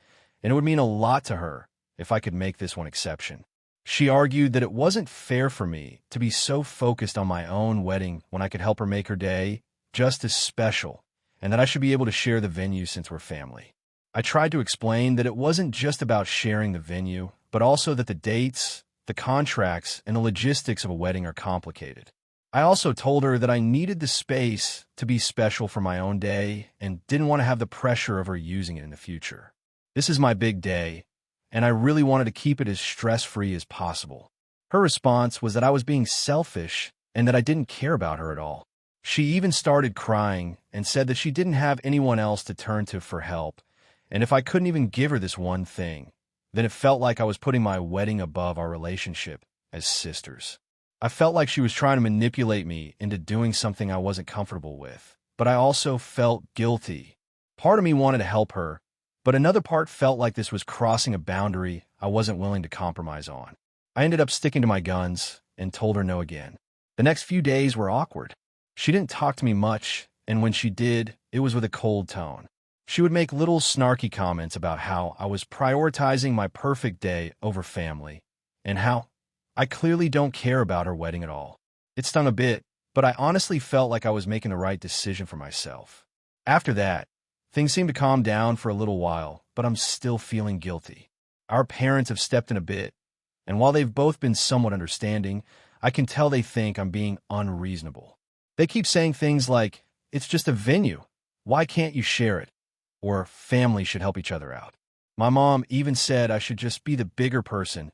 and it would mean a lot to her if I could make this one exception. She argued that it wasn't fair for me to be so focused on my own wedding when I could help her make her day just as special, and that I should be able to share the venue since we're family. I tried to explain that it wasn't just about sharing the venue, but also that the dates, the contracts, and the logistics of a wedding are complicated. I also told her that I needed the space to be special for my own day and didn't want to have the pressure of her using it in the future. This is my big day, and I really wanted to keep it as stress-free as possible. Her response was that I was being selfish and that I didn't care about her at all. She even started crying and said that she didn't have anyone else to turn to for help, and if I couldn't even give her this one thing, then it felt like I was putting my wedding above our relationship as sisters. I felt like she was trying to manipulate me into doing something I wasn't comfortable with, but I also felt guilty. Part of me wanted to help her, but another part felt like this was crossing a boundary I wasn't willing to compromise on. I ended up sticking to my guns and told her no again. The next few days were awkward. She didn't talk to me much, and when she did, it was with a cold tone. She would make little snarky comments about how I was prioritizing my perfect day over family, and how I clearly don't care about her wedding at all. It stung a bit, but I honestly felt like I was making the right decision for myself. After that, things seemed to calm down for a little while, but I'm still feeling guilty. Our parents have stepped in a bit, and while they've both been somewhat understanding, I can tell they think I'm being unreasonable. They keep saying things like, "It's just a venue. Why can't you share it?" Or "Family should help each other out." My mom even said I should just be the bigger person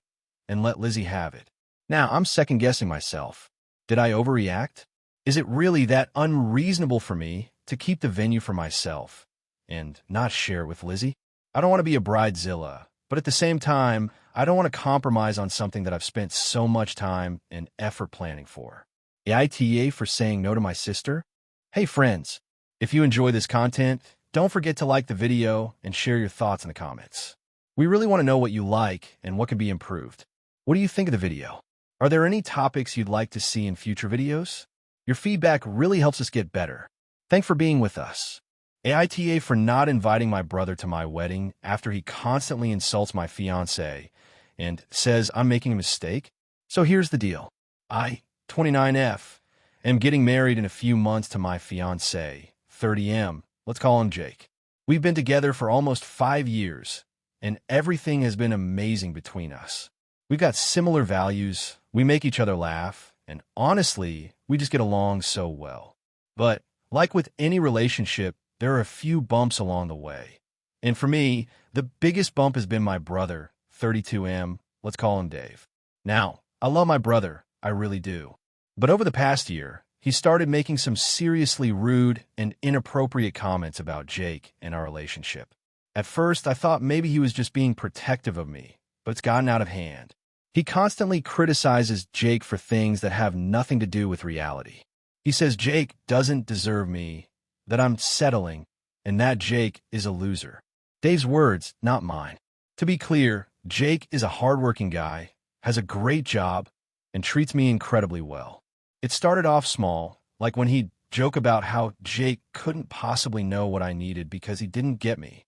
and let Lizzie have it. Now, I'm second-guessing myself. Did I overreact? Is it really that unreasonable for me to keep the venue for myself and not share it with Lizzie? I don't want to be a bridezilla, but at the same time, I don't want to compromise on something that I've spent so much time and effort planning for. AITA for saying no to my sister? Hey friends, if you enjoy this content, don't forget to like the video and share your thoughts in the comments. We really want to know what you like and what can be improved. What do you think of the video? Are there any topics you'd like to see in future videos? Your feedback really helps us get better. Thanks for being with us. AITA for not inviting my brother to my wedding after he constantly insults my fiancée and says I'm making a mistake. So here's the deal. I, 29F, am getting married in a few months to my fiancé, 30M. Let's call him Jake. We've been together for almost 5 years, and everything has been amazing between us. We've got similar values, we make each other laugh, and honestly, we just get along so well. But, like with any relationship, there are a few bumps along the way. And for me, the biggest bump has been my brother, 32M, let's call him Dave. Now, I love my brother, I really do. But over the past year, he started making some seriously rude and inappropriate comments about Jake and our relationship. At first, I thought maybe he was just being protective of me, but it's gotten out of hand. He constantly criticizes Jake for things that have nothing to do with reality. He says Jake doesn't deserve me, that I'm settling, and that Jake is a loser. Dave's words, not mine. To be clear, Jake is a hardworking guy, has a great job, and treats me incredibly well. It started off small, like when he'd joke about how Jake couldn't possibly know what I needed because he didn't get me.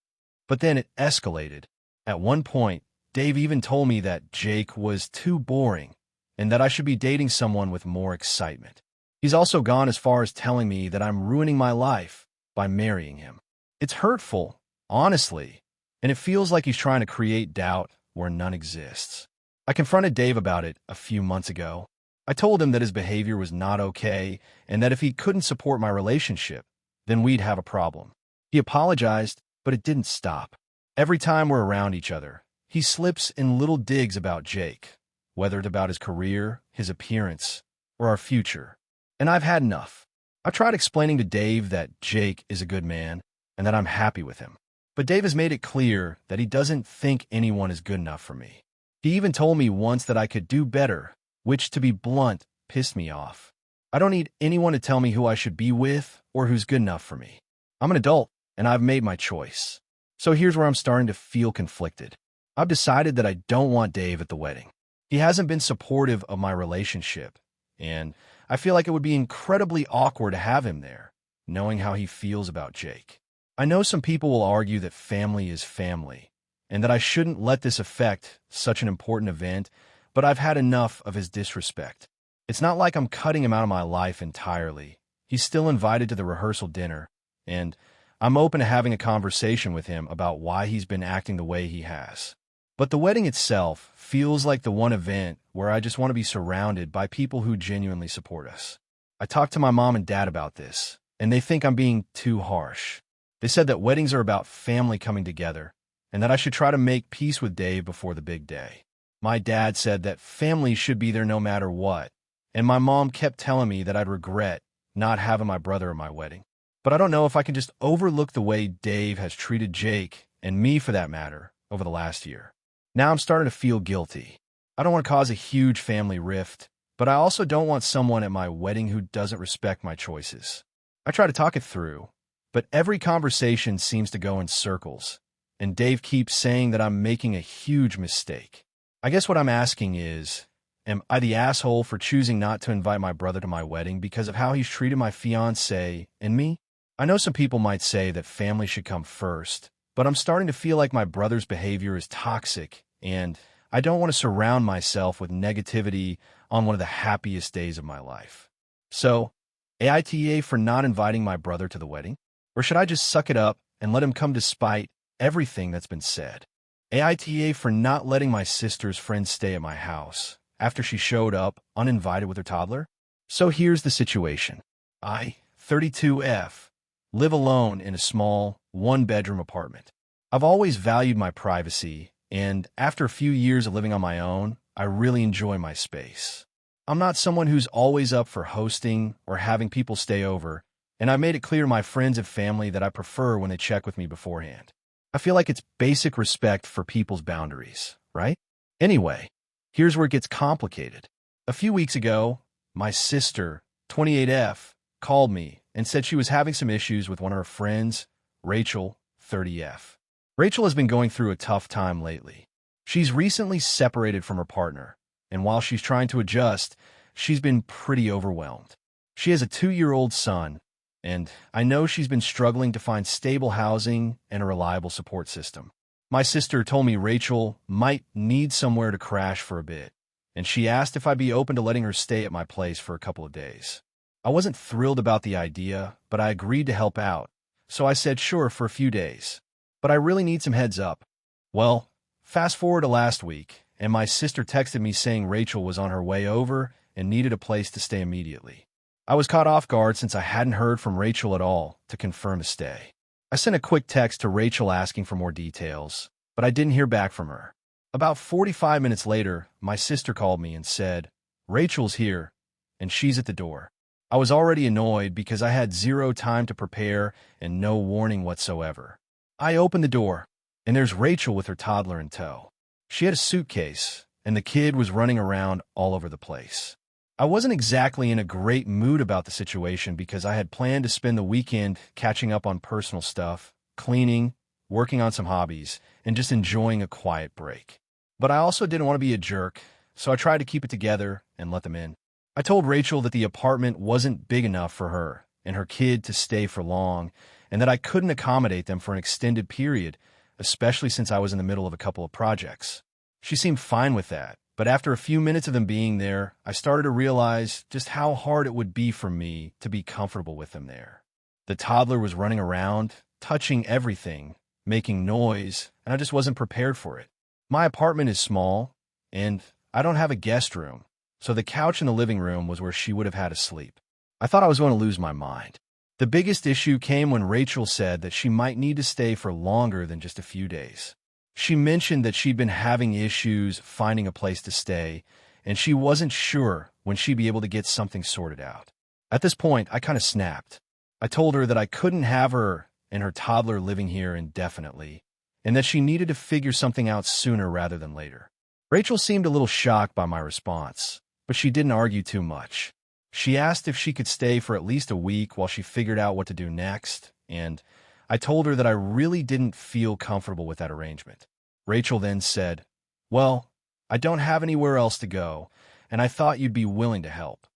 But then it escalated. At one point, Dave even told me that Jake was too boring and that I should be dating someone with more excitement. He's also gone as far as telling me that I'm ruining my life by marrying him. It's hurtful, honestly, and it feels like he's trying to create doubt where none exists. I confronted Dave about it a few months ago. I told him that his behavior was not okay and that if he couldn't support my relationship, then we'd have a problem. He apologized, but it didn't stop. Every time we're around each other, he slips in little digs about Jake, whether it's about his career, his appearance, or our future. And I've had enough. I tried explaining to Dave that Jake is a good man and that I'm happy with him. But Dave has made it clear that he doesn't think anyone is good enough for me. He even told me once that I could do better, which, to be blunt, pissed me off. I don't need anyone to tell me who I should be with or who's good enough for me. I'm an adult, and I've made my choice. So here's where I'm starting to feel conflicted. I've decided that I don't want Dave at the wedding. He hasn't been supportive of my relationship, and I feel like it would be incredibly awkward to have him there, knowing how he feels about Jake. I know some people will argue that family is family, and that I shouldn't let this affect such an important event, but I've had enough of his disrespect. It's not like I'm cutting him out of my life entirely. He's still invited to the rehearsal dinner, and I'm open to having a conversation with him about why he's been acting the way he has. But the wedding itself feels like the one event where I just want to be surrounded by people who genuinely support us. I talked to my mom and dad about this, and they think I'm being too harsh. They said that weddings are about family coming together, and that I should try to make peace with Dave before the big day. My dad said that family should be there no matter what, and my mom kept telling me that I'd regret not having my brother at my wedding. But I don't know if I can just overlook the way Dave has treated Jake, and me for that matter, over the last year. Now I'm starting to feel guilty. I don't want to cause a huge family rift, but I also don't want someone at my wedding who doesn't respect my choices. I try to talk it through, but every conversation seems to go in circles, and Dave keeps saying that I'm making a huge mistake. I guess what I'm asking is, am I the asshole for choosing not to invite my brother to my wedding because of how he's treated my fiancée and me? I know some people might say that family should come first, but I'm starting to feel like my brother's behavior is toxic, and I don't want to surround myself with negativity on one of the happiest days of my life. So, AITA for not inviting my brother to the wedding? Or should I just suck it up and let him come despite everything that's been said? AITA for not letting my sister's friend stay at my house after she showed up uninvited with her toddler? So here's the situation. I, 32F, live alone in a small, one-bedroom apartment. I've always valued my privacy, and after a few years of living on my own, I really enjoy my space. I'm not someone who's always up for hosting or having people stay over, and I've made it clear to my friends and family that I prefer when they check with me beforehand. I feel like it's basic respect for people's boundaries, right? Anyway, here's where it gets complicated. A few weeks ago, my sister, 28F, called me and said she was having some issues with one of her friends, Rachel, 30F. Rachel has been going through a tough time lately. She's recently separated from her partner, and while she's trying to adjust, she's been pretty overwhelmed. She has a 2-year-old son, and I know she's been struggling to find stable housing and a reliable support system. My sister told me Rachel might need somewhere to crash for a bit, and she asked if I'd be open to letting her stay at my place for a couple of days. I wasn't thrilled about the idea, but I agreed to help out, so I said sure for a few days. But I really need some heads up. Well, fast forward to last week, and my sister texted me saying Rachel was on her way over and needed a place to stay immediately. I was caught off guard since I hadn't heard from Rachel at all to confirm a stay. I sent a quick text to Rachel asking for more details, but I didn't hear back from her. About 45 minutes later, my sister called me and said, "Rachel's here, and she's at the door." I was already annoyed because I had zero time to prepare and no warning whatsoever. I opened the door, and there's Rachel with her toddler in tow. She had a suitcase, and the kid was running around all over the place. I wasn't exactly in a great mood about the situation because I had planned to spend the weekend catching up on personal stuff, cleaning, working on some hobbies, and just enjoying a quiet break. But I also didn't want to be a jerk, so I tried to keep it together and let them in. I told Rachel that the apartment wasn't big enough for her and her kid to stay for long, and that I couldn't accommodate them for an extended period, especially since I was in the middle of a couple of projects. She seemed fine with that, but after a few minutes of them being there, I started to realize just how hard it would be for me to be comfortable with them there. The toddler was running around, touching everything, making noise, and I just wasn't prepared for it. My apartment is small, and I don't have a guest room, so the couch in the living room was where she would have had to sleep. I thought I was going to lose my mind. The biggest issue came when Rachel said that she might need to stay for longer than just a few days. She mentioned that she'd been having issues finding a place to stay, and she wasn't sure when she'd be able to get something sorted out. At this point, I kind of snapped. I told her that I couldn't have her and her toddler living here indefinitely, and that she needed to figure something out sooner rather than later. Rachel seemed a little shocked by my response, but she didn't argue too much. She asked if she could stay for at least a week while she figured out what to do next, and I told her that I really didn't feel comfortable with that arrangement. Rachel then said, "Well, I don't have anywhere else to go, and I thought you'd be willing to help."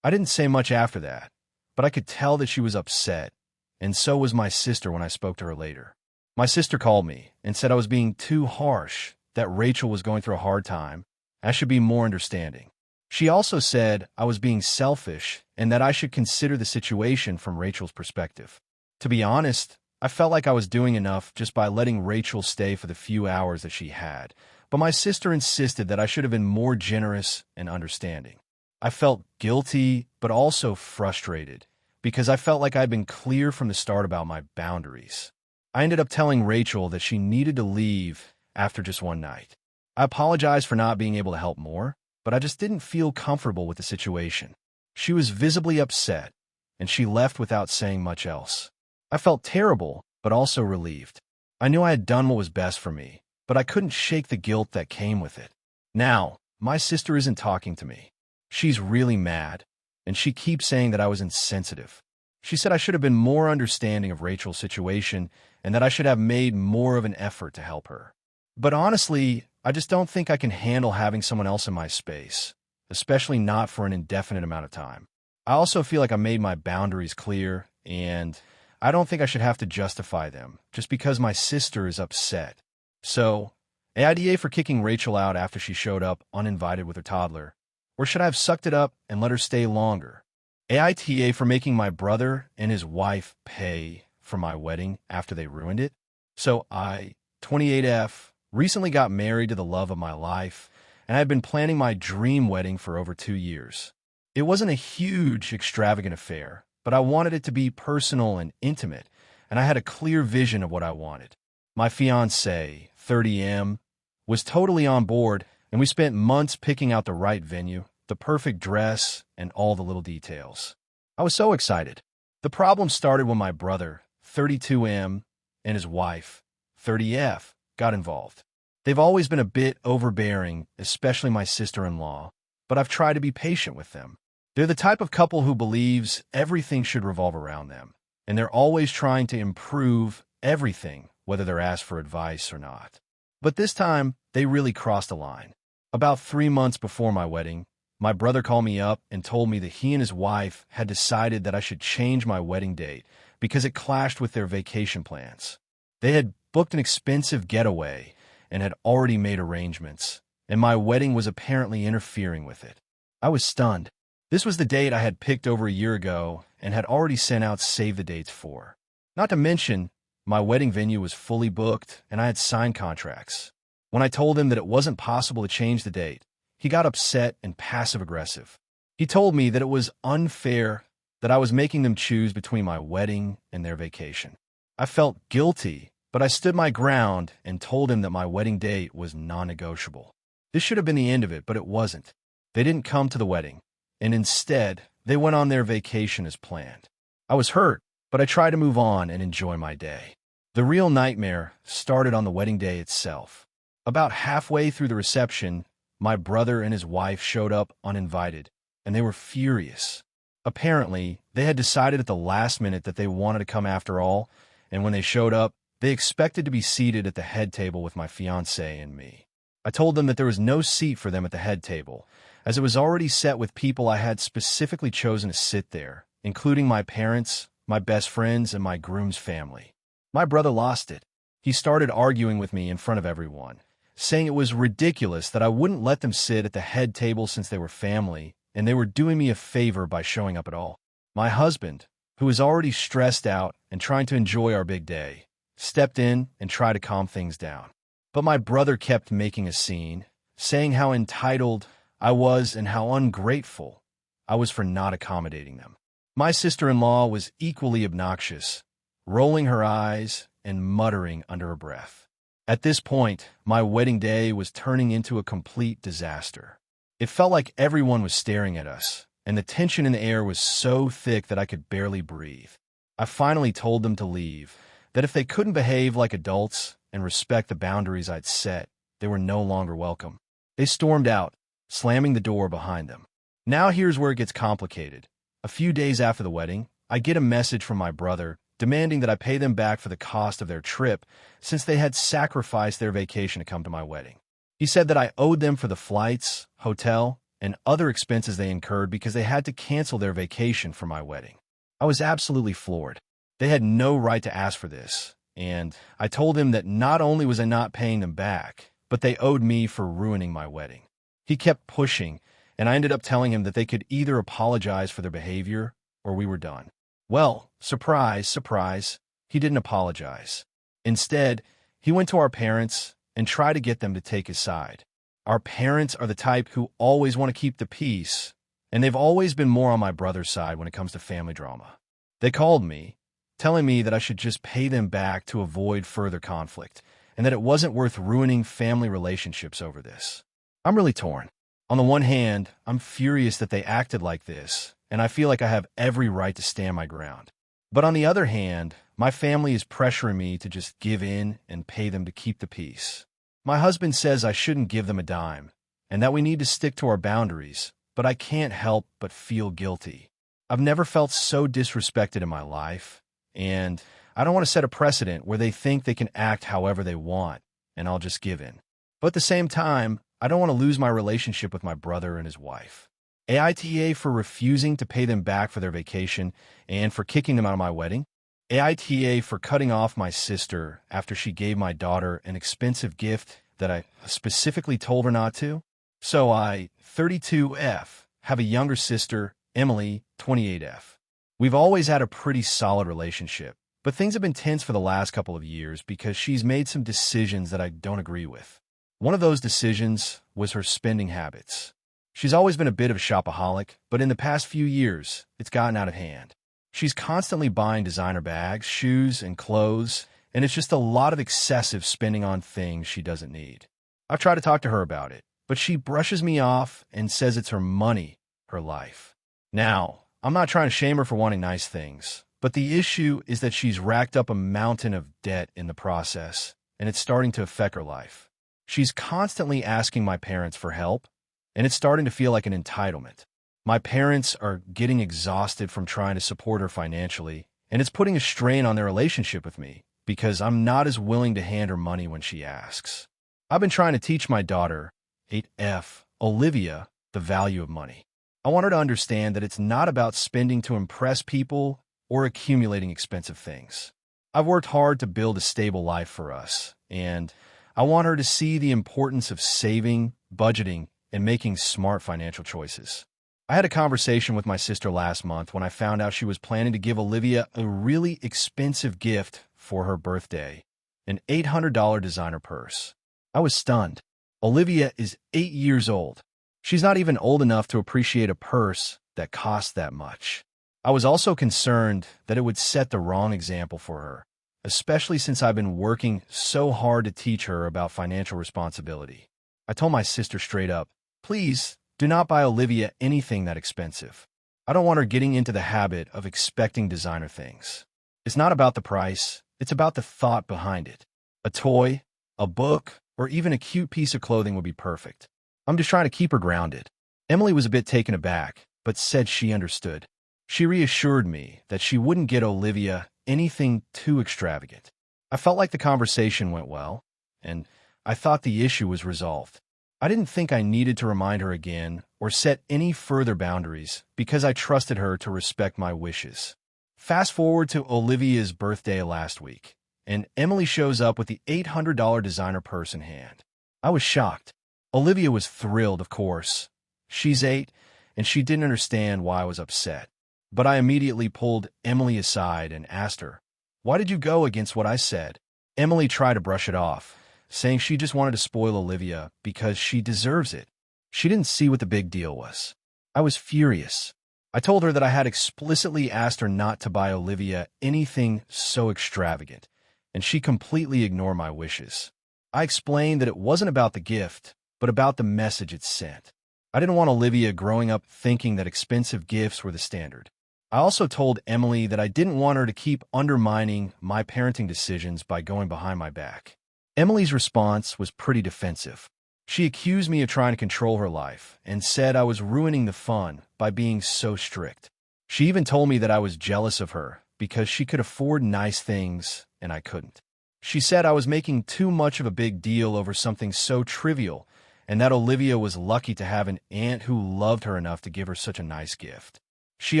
I didn't say much after that, but I could tell that she was upset, and so was my sister when I spoke to her later. My sister called me and said I was being too harsh, that Rachel was going through a hard time, and I should be more understanding. She also said I was being selfish and that I should consider the situation from Rachel's perspective. To be honest, I felt like I was doing enough just by letting Rachel stay for the few hours that she had, but my sister insisted that I should have been more generous and understanding. I felt guilty, but also frustrated, because I felt like I'd been clear from the start about my boundaries. I ended up telling Rachel that she needed to leave after just one night. I apologized for not being able to help more, but I just didn't feel comfortable with the situation. She was visibly upset, and she left without saying much else. I felt terrible, but also relieved. I knew I had done what was best for me, but I couldn't shake the guilt that came with it. Now, my sister isn't talking to me. She's really mad, and she keeps saying that I was insensitive. She said I should have been more understanding of Rachel's situation and that I should have made more of an effort to help her. But honestly, I just don't think I can handle having someone else in my space, especially not for an indefinite amount of time. I also feel like I made my boundaries clear, and I don't think I should have to justify them just because my sister is upset. So, AITA for kicking Rachel out after she showed up uninvited with her toddler, or should I have sucked it up and let her stay longer? AITA for making my brother and his wife pay for my wedding after they ruined it? So I, 28F, recently got married to the love of my life, and I had been planning my dream wedding for over 2 years. It wasn't a huge, extravagant affair, but I wanted it to be personal and intimate, and I had a clear vision of what I wanted. My fiancée, 30M, was totally on board, and we spent months picking out the right venue, the perfect dress, and all the little details. I was so excited. The problem started when my brother, 32M, and his wife, 30F, got involved. They've always been a bit overbearing, especially my sister-in-law, but I've tried to be patient with them. They're the type of couple who believes everything should revolve around them, and they're always trying to improve everything, whether they're asked for advice or not. But this time, they really crossed a line. About 3 months before my wedding, my brother called me up and told me that he and his wife had decided that I should change my wedding date because it clashed with their vacation plans. They had booked an expensive getaway and had already made arrangements, and my wedding was apparently interfering with it. I was stunned. This was the date I had picked over a year ago and had already sent out save the dates for. Not to mention, my wedding venue was fully booked and I had signed contracts. When I told him that it wasn't possible to change the date, he got upset and passive-aggressive. He told me that it was unfair that I was making them choose between my wedding and their vacation. I felt guilty, but I stood my ground and told him that my wedding date was non-negotiable. This should have been the end of it, but it wasn't. They didn't come to the wedding, and instead, they went on their vacation as planned. I was hurt, but I tried to move on and enjoy my day. The real nightmare started on the wedding day itself. About halfway through the reception, my brother and his wife showed up uninvited, and they were furious. Apparently, they had decided at the last minute that they wanted to come after all, and when they showed up, they expected to be seated at the head table with my fiancée and me. I told them that there was no seat for them at the head table, as it was already set with people I had specifically chosen to sit there, including my parents, my best friends, and my groom's family. My brother lost it. He started arguing with me in front of everyone, saying it was ridiculous that I wouldn't let them sit at the head table since they were family, and they were doing me a favor by showing up at all. My husband, who was already stressed out and trying to enjoy our big day, stepped in and tried to calm things down. But my brother kept making a scene, saying how entitled I was and how ungrateful I was for not accommodating them. My sister-in-law was equally obnoxious, rolling her eyes and muttering under her breath. At this point, my wedding day was turning into a complete disaster. It felt like everyone was staring at us, and the tension in the air was so thick that I could barely breathe. I finally told them to leave, that if they couldn't behave like adults and respect the boundaries I'd set, they were no longer welcome. They stormed out, slamming the door behind them. Now here's where it gets complicated. A few days after the wedding, I get a message from my brother demanding that I pay them back for the cost of their trip since they had sacrificed their vacation to come to my wedding. He said that I owed them for the flights, hotel, and other expenses they incurred because they had to cancel their vacation for my wedding. I was absolutely floored. They had no right to ask for this, and I told him that not only was I not paying them back, but they owed me for ruining my wedding. He kept pushing, and I ended up telling him that they could either apologize for their behavior or we were done. Well, surprise, surprise, he didn't apologize. Instead, he went to our parents and tried to get them to take his side. Our parents are the type who always want to keep the peace, and they've always been more on my brother's side when it comes to family drama. They called me, telling me that I should just pay them back to avoid further conflict, and that it wasn't worth ruining family relationships over this. I'm really torn. On the one hand, I'm furious that they acted like this, and I feel like I have every right to stand my ground. But on the other hand, my family is pressuring me to just give in and pay them to keep the peace. My husband says I shouldn't give them a dime, and that we need to stick to our boundaries, but I can't help but feel guilty. I've never felt so disrespected in my life, and I don't want to set a precedent where they think they can act however they want, and I'll just give in. But at the same time, I don't want to lose my relationship with my brother and his wife. AITA for refusing to pay them back for their vacation and for kicking them out of my wedding. AITA for cutting off my sister after she gave my daughter an expensive gift that I specifically told her not to. So I, 32F, have a younger sister, Emily, 28F. We've always had a pretty solid relationship, but things have been tense for the last couple of years because she's made some decisions that I don't agree with. One of those decisions was her spending habits. She's always been a bit of a shopaholic, but in the past few years, it's gotten out of hand. She's constantly buying designer bags, shoes, and clothes, and it's just a lot of excessive spending on things she doesn't need. I've tried to talk to her about it, but she brushes me off and says it's her money, her life. Now, I'm not trying to shame her for wanting nice things, but the issue is that she's racked up a mountain of debt in the process, and it's starting to affect her life. She's constantly asking my parents for help, and it's starting to feel like an entitlement. My parents are getting exhausted from trying to support her financially, and it's putting a strain on their relationship with me because I'm not as willing to hand her money when she asks. I've been trying to teach my daughter, 8F, Olivia, the value of money. I want her to understand that it's not about spending to impress people or accumulating expensive things. I've worked hard to build a stable life for us, and I want her to see the importance of saving, budgeting, and making smart financial choices. I had a conversation with my sister last month when I found out she was planning to give Olivia a really expensive gift for her birthday, an $800 designer purse. I was stunned. Olivia is 8 years old. She's not even old enough to appreciate a purse that costs that much. I was also concerned that it would set the wrong example for her, especially since I've been working so hard to teach her about financial responsibility. I told my sister straight up, please do not buy Olivia anything that expensive. I don't want her getting into the habit of expecting designer things. It's not about the price, it's about the thought behind it. A toy, a book, or even a cute piece of clothing would be perfect. I'm just trying to keep her grounded. Emily was a bit taken aback, but said she understood. She reassured me that she wouldn't get Olivia anything too extravagant. I felt like the conversation went well, and I thought the issue was resolved. I didn't think I needed to remind her again or set any further boundaries because I trusted her to respect my wishes. Fast forward to Olivia's birthday last week, and Emily shows up with the $800 designer purse in hand. I was shocked. Olivia was thrilled, of course. She's 8, and she didn't understand why I was upset. But I immediately pulled Emily aside and asked her, "Why did you go against what I said?" Emily tried to brush it off, saying she just wanted to spoil Olivia because she deserves it. She didn't see what the big deal was. I was furious. I told her that I had explicitly asked her not to buy Olivia anything so extravagant, and she completely ignored my wishes. I explained that it wasn't about the gift, but about the message it sent. I didn't want Olivia growing up thinking that expensive gifts were the standard. I also told Emily that I didn't want her to keep undermining my parenting decisions by going behind my back. Emily's response was pretty defensive. She accused me of trying to control her life and said I was ruining the fun by being so strict. She even told me that I was jealous of her because she could afford nice things and I couldn't. She said I was making too much of a big deal over something so trivial and that Olivia was lucky to have an aunt who loved her enough to give her such a nice gift. She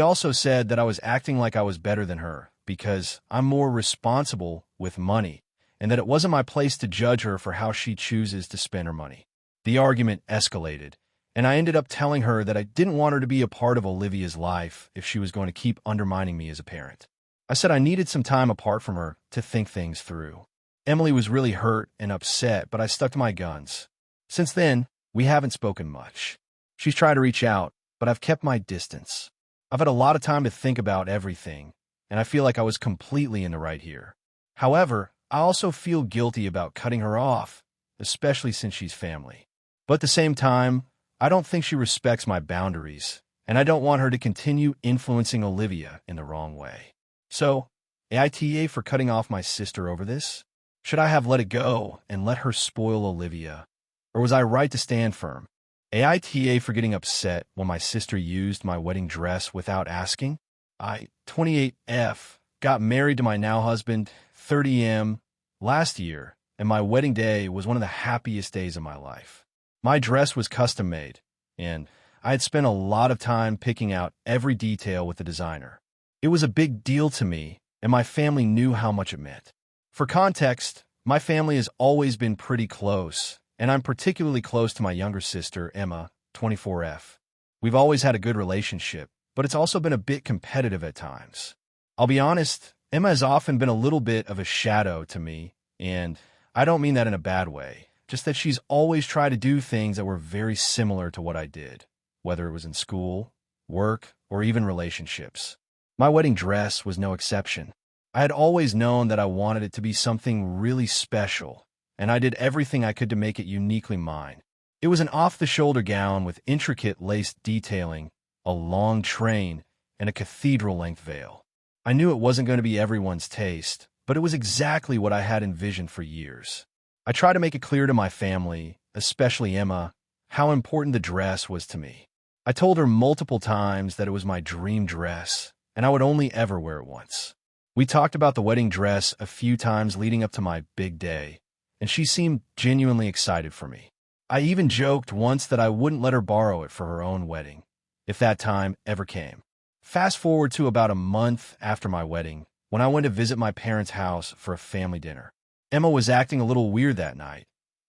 also said that I was acting like I was better than her because I'm more responsible with money and that it wasn't my place to judge her for how she chooses to spend her money. The argument escalated, and I ended up telling her that I didn't want her to be a part of Olivia's life if she was going to keep undermining me as a parent. I said I needed some time apart from her to think things through. Emily was really hurt and upset, but I stuck to my guns. Since then, we haven't spoken much. She's tried to reach out, but I've kept my distance. I've had a lot of time to think about everything, and I feel like I was completely in the right here. However, I also feel guilty about cutting her off, especially since she's family. But at the same time, I don't think she respects my boundaries, and I don't want her to continue influencing Olivia in the wrong way. So, AITA for cutting off my sister over this? Should I have let it go and let her spoil Olivia? Or was I right to stand firm? AITA for getting upset when my sister used my wedding dress without asking? I, 28F, got married to my now husband, 30M, last year, and my wedding day was one of the happiest days of my life. My dress was custom made, and I had spent a lot of time picking out every detail with the designer. It was a big deal to me, and my family knew how much it meant. For context, my family has always been pretty close, and I'm particularly close to my younger sister, Emma, 24F. We've always had a good relationship, but it's also been a bit competitive at times. I'll be honest, Emma has often been a little bit of a shadow to me, and I don't mean that in a bad way, just that she's always tried to do things that were very similar to what I did, whether it was in school, work, or even relationships. My wedding dress was no exception. I had always known that I wanted it to be something really special, and I did everything I could to make it uniquely mine. It was an off-the-shoulder gown with intricate lace detailing, a long train, and a cathedral-length veil. I knew it wasn't going to be everyone's taste, but it was exactly what I had envisioned for years. I tried to make it clear to my family, especially Emma, how important the dress was to me. I told her multiple times that it was my dream dress, and I would only ever wear it once. We talked about the wedding dress a few times leading up to my big day, and she seemed genuinely excited for me. I even joked once that I wouldn't let her borrow it for her own wedding, if that time ever came. Fast forward to about a month after my wedding, when I went to visit my parents' house for a family dinner. Emma was acting a little weird that night,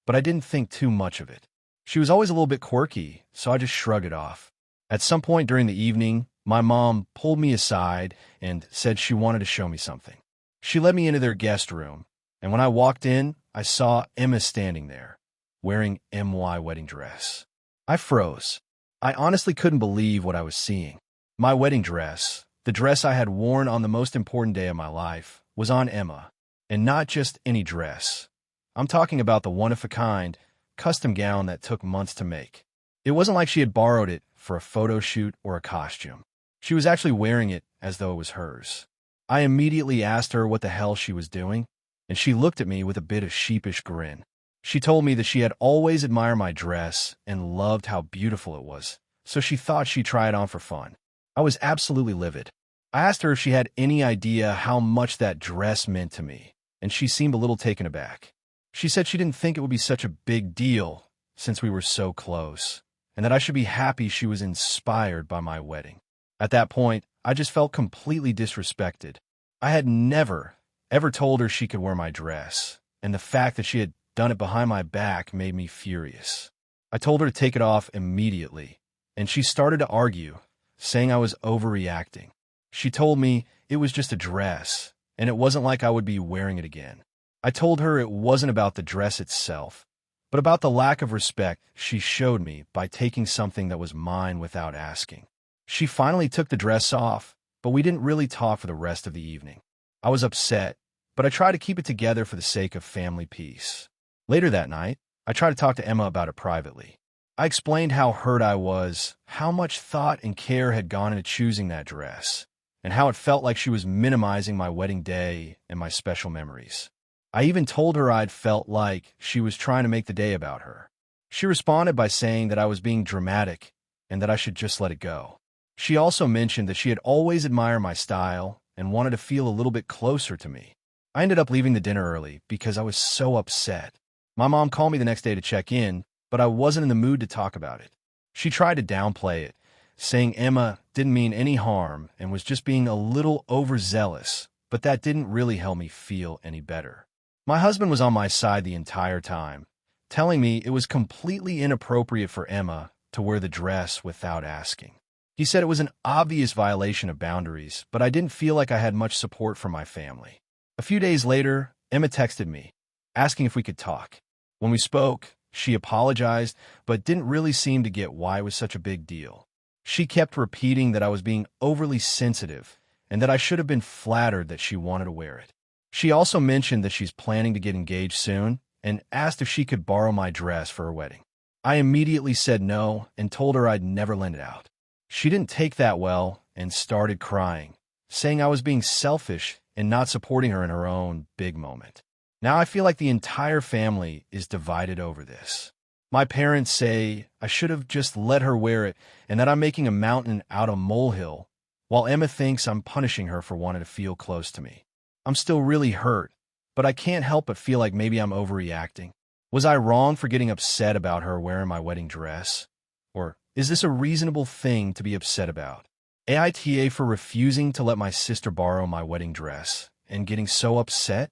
but I didn't think too much of it. She was always a little bit quirky, so I just shrugged it off. At some point during the evening, my mom pulled me aside and said she wanted to show me something. She led me into their guest room, and when I walked in, I saw Emma standing there, wearing MY wedding dress. I froze. I honestly couldn't believe what I was seeing. My wedding dress, the dress I had worn on the most important day of my life, was on Emma, and not just any dress. I'm talking about the one-of-a-kind, custom gown that took months to make. It wasn't like she had borrowed it for a photo shoot or a costume. She was actually wearing it as though it was hers. I immediately asked her what the hell she was doing, and she looked at me with a bit of sheepish grin. She told me that she had always admired my dress and loved how beautiful it was, so she thought she'd try it on for fun. I was absolutely livid. I asked her if she had any idea how much that dress meant to me, and she seemed a little taken aback. She said she didn't think it would be such a big deal since we were so close, and that I should be happy she was inspired by my wedding. At that point, I just felt completely disrespected. I had never, ever told her she could wear my dress, and the fact that she had done it behind my back made me furious. I told her to take it off immediately, and she started to argue, saying I was overreacting. She told me it was just a dress, and it wasn't like I would be wearing it again. I told her it wasn't about the dress itself, but about the lack of respect she showed me by taking something that was mine without asking. She finally took the dress off, but we didn't really talk for the rest of the evening. I was upset, but I tried to keep it together for the sake of family peace. Later that night, I tried to talk to Emma about it privately. I explained how hurt I was, how much thought and care had gone into choosing that dress, and how it felt like she was minimizing my wedding day and my special memories. I even told her I'd felt like she was trying to make the day about her. She responded by saying that I was being dramatic and that I should just let it go. She also mentioned that she had always admired my style and wanted to feel a little bit closer to me. I ended up leaving the dinner early because I was so upset. My mom called me the next day to check in, but I wasn't in the mood to talk about it. She tried to downplay it, saying Emma didn't mean any harm and was just being a little overzealous, but that didn't really help me feel any better. My husband was on my side the entire time, telling me it was completely inappropriate for Emma to wear the dress without asking. He said it was an obvious violation of boundaries, but I didn't feel like I had much support from my family. A few days later, Emma texted me, asking if we could talk. When we spoke, she apologized, but didn't really seem to get why it was such a big deal. She kept repeating that I was being overly sensitive and that I should have been flattered that she wanted to wear it. She also mentioned that she's planning to get engaged soon and asked if she could borrow my dress for her wedding. I immediately said no and told her I'd never lend it out. She didn't take that well and started crying, saying I was being selfish and not supporting her in her own big moment. Now I feel like the entire family is divided over this. My parents say I should have just let her wear it and that I'm making a mountain out of a molehill, while Emma thinks I'm punishing her for wanting to feel close to me. I'm still really hurt, but I can't help but feel like maybe I'm overreacting. Was I wrong for getting upset about her wearing my wedding dress? Or is this a reasonable thing to be upset about? AITA for refusing to let my sister borrow my wedding dress and getting so upset?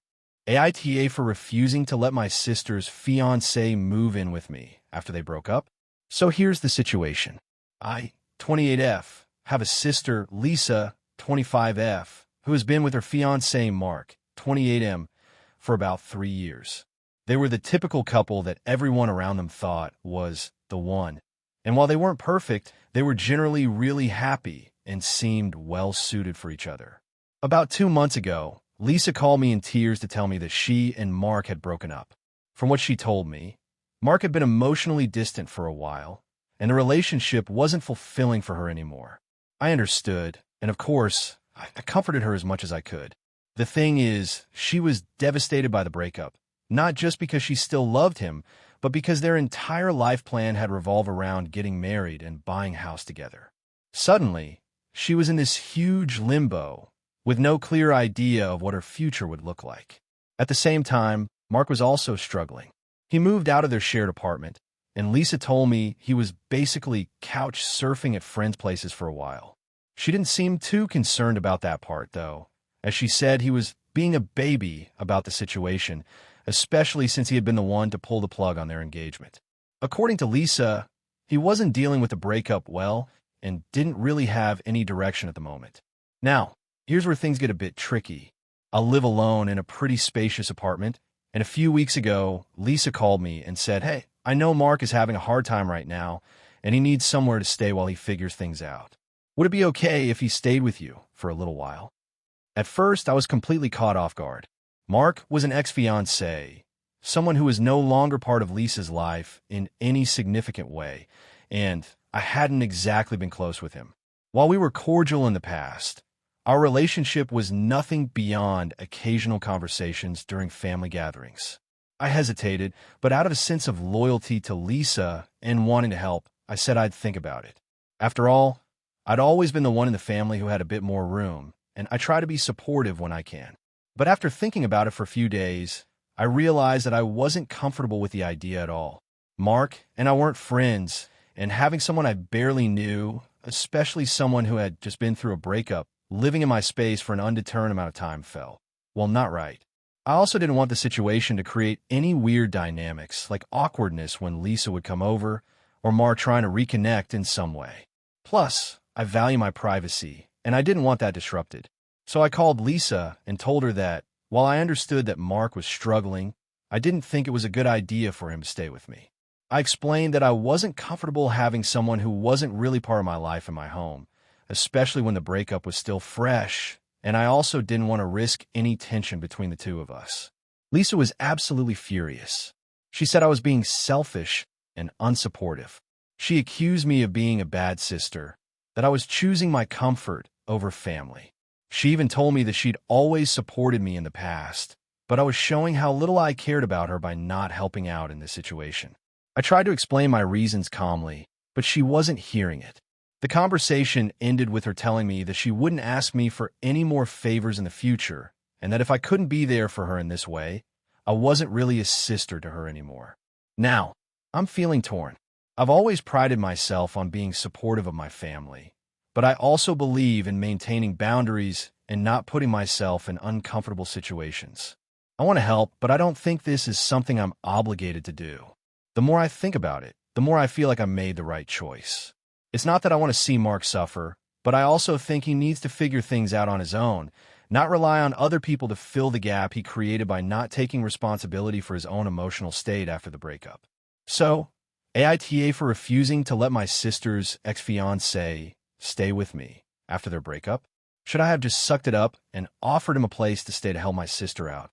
AITA for refusing to let my sister's fiancé move in with me after they broke up? So here's the situation. I, 28F, have a sister, Lisa, 25F, who has been with her fiancé, Mark, 28M, for about 3 years. They were the typical couple that everyone around them thought was the one. And while they weren't perfect, they were generally really happy and seemed well-suited for each other. About 2 months ago, Lisa called me in tears to tell me that she and Mark had broken up. From what she told me, Mark had been emotionally distant for a while, and the relationship wasn't fulfilling for her anymore. I understood, and of course, I comforted her as much as I could. The thing is, she was devastated by the breakup, not just because she still loved him, but because their entire life plan had revolved around getting married and buying a house together. Suddenly, she was in this huge limbo, with no clear idea of what her future would look like. At the same time, Mark was also struggling. He moved out of their shared apartment, and Lisa told me he was basically couch surfing at friends' places for a while. She didn't seem too concerned about that part, though, as she said he was being a baby about the situation, especially since he had been the one to pull the plug on their engagement. According to Lisa, he wasn't dealing with the breakup well and didn't really have any direction at the moment. Now, here's where things get a bit tricky. I live alone in a pretty spacious apartment, and a few weeks ago, Lisa called me and said, "Hey, I know Mark is having a hard time right now, and he needs somewhere to stay while he figures things out. Would it be okay if he stayed with you for a little while?" At first, I was completely caught off guard. Mark was an ex-fiancé, someone who was no longer part of Lisa's life in any significant way, and I hadn't exactly been close with him. While we were cordial in the past, our relationship was nothing beyond occasional conversations during family gatherings. I hesitated, but out of a sense of loyalty to Lisa and wanting to help, I said I'd think about it. After all, I'd always been the one in the family who had a bit more room, and I try to be supportive when I can. But after thinking about it for a few days, I realized that I wasn't comfortable with the idea at all. Mark and I weren't friends, and having someone I barely knew, especially someone who had just been through a breakup, living in my space for an undetermined amount of time felt, well, not right. I also didn't want the situation to create any weird dynamics, like awkwardness when Lisa would come over, or Mark trying to reconnect in some way. Plus, I value my privacy, and I didn't want that disrupted. So I called Lisa and told her that, while I understood that Mark was struggling, I didn't think it was a good idea for him to stay with me. I explained that I wasn't comfortable having someone who wasn't really part of my life in my home, especially when the breakup was still fresh, and I also didn't want to risk any tension between the two of us. Lisa was absolutely furious. She said I was being selfish and unsupportive. She accused me of being a bad sister, that I was choosing my comfort over family. She even told me that she'd always supported me in the past, but I was showing how little I cared about her by not helping out in this situation. I tried to explain my reasons calmly, but she wasn't hearing it. The conversation ended with her telling me that she wouldn't ask me for any more favors in the future, and that if I couldn't be there for her in this way, I wasn't really a sister to her anymore. Now, I'm feeling torn. I've always prided myself on being supportive of my family, but I also believe in maintaining boundaries and not putting myself in uncomfortable situations. I want to help, but I don't think this is something I'm obligated to do. The more I think about it, the more I feel like I made the right choice. It's not that I want to see Mark suffer, but I also think he needs to figure things out on his own, not rely on other people to fill the gap he created by not taking responsibility for his own emotional state after the breakup. So, AITA for refusing to let my sister's ex-fiancé stay with me after their breakup? Should I have just sucked it up and offered him a place to stay to help my sister out?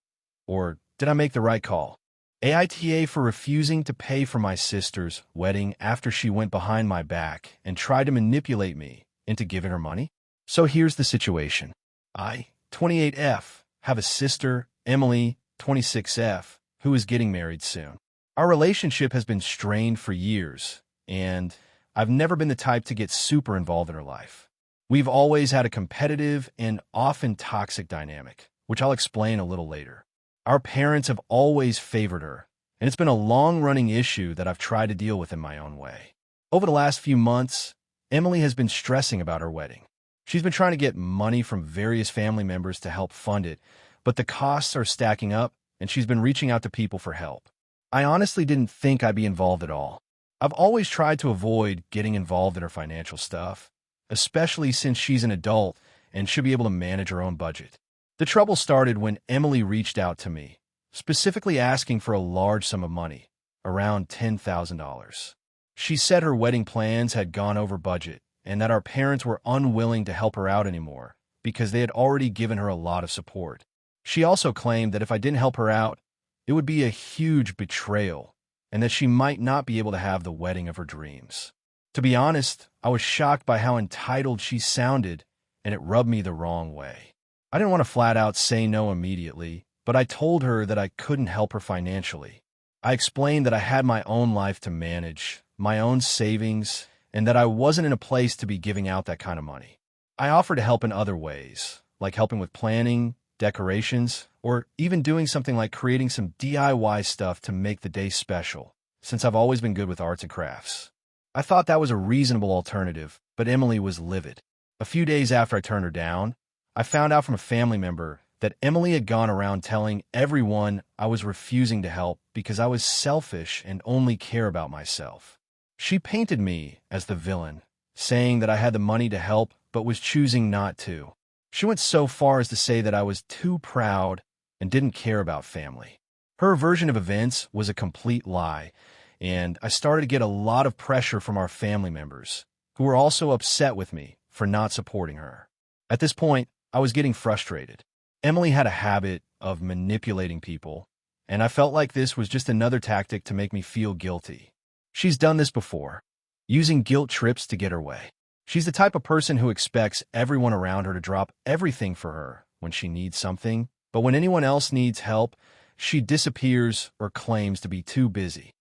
Or did I make the right call? AITA for refusing to pay for my sister's wedding after she went behind my back and tried to manipulate me into giving her money? So here's the situation. I, 28F, have a sister, Emily, 26F, who is getting married soon. Our relationship has been strained for years, and I've never been the type to get super involved in her life. We've always had a competitive and often toxic dynamic, which I'll explain a little later. Our parents have always favored her, and it's been a long-running issue that I've tried to deal with in my own way. Over the last few months, Emily has been stressing about her wedding. She's been trying to get money from various family members to help fund it, but the costs are stacking up, and she's been reaching out to people for help. I honestly didn't think I'd be involved at all. I've always tried to avoid getting involved in her financial stuff, especially since she's an adult and should be able to manage her own budget. The trouble started when Emily reached out to me, specifically asking for a large sum of money, around $10,000. She said her wedding plans had gone over budget and that our parents were unwilling to help her out anymore because they had already given her a lot of support. She also claimed that if I didn't help her out, it would be a huge betrayal and that she might not be able to have the wedding of her dreams. To be honest, I was shocked by how entitled she sounded, and it rubbed me the wrong way. I didn't want to flat out say no immediately, but I told her that I couldn't help her financially. I explained that I had my own life to manage, my own savings, and that I wasn't in a place to be giving out that kind of money. I offered to help in other ways, like helping with planning, decorations, or even doing something like creating some DIY stuff to make the day special, since I've always been good with arts and crafts. I thought that was a reasonable alternative, but Emily was livid. A few days after I turned her down, I found out from a family member that Emily had gone around telling everyone I was refusing to help because I was selfish and only care about myself. She painted me as the villain, saying that I had the money to help but was choosing not to. She went so far as to say that I was too proud and didn't care about family. Her version of events was a complete lie, and I started to get a lot of pressure from our family members, who were also upset with me for not supporting her. At this point, I was getting frustrated. Emily had a habit of manipulating people, and I felt like this was just another tactic to make me feel guilty. She's done this before, using guilt trips to get her way. She's the type of person who expects everyone around her to drop everything for her when she needs something, but when anyone else needs help, she disappears or claims to be too busy.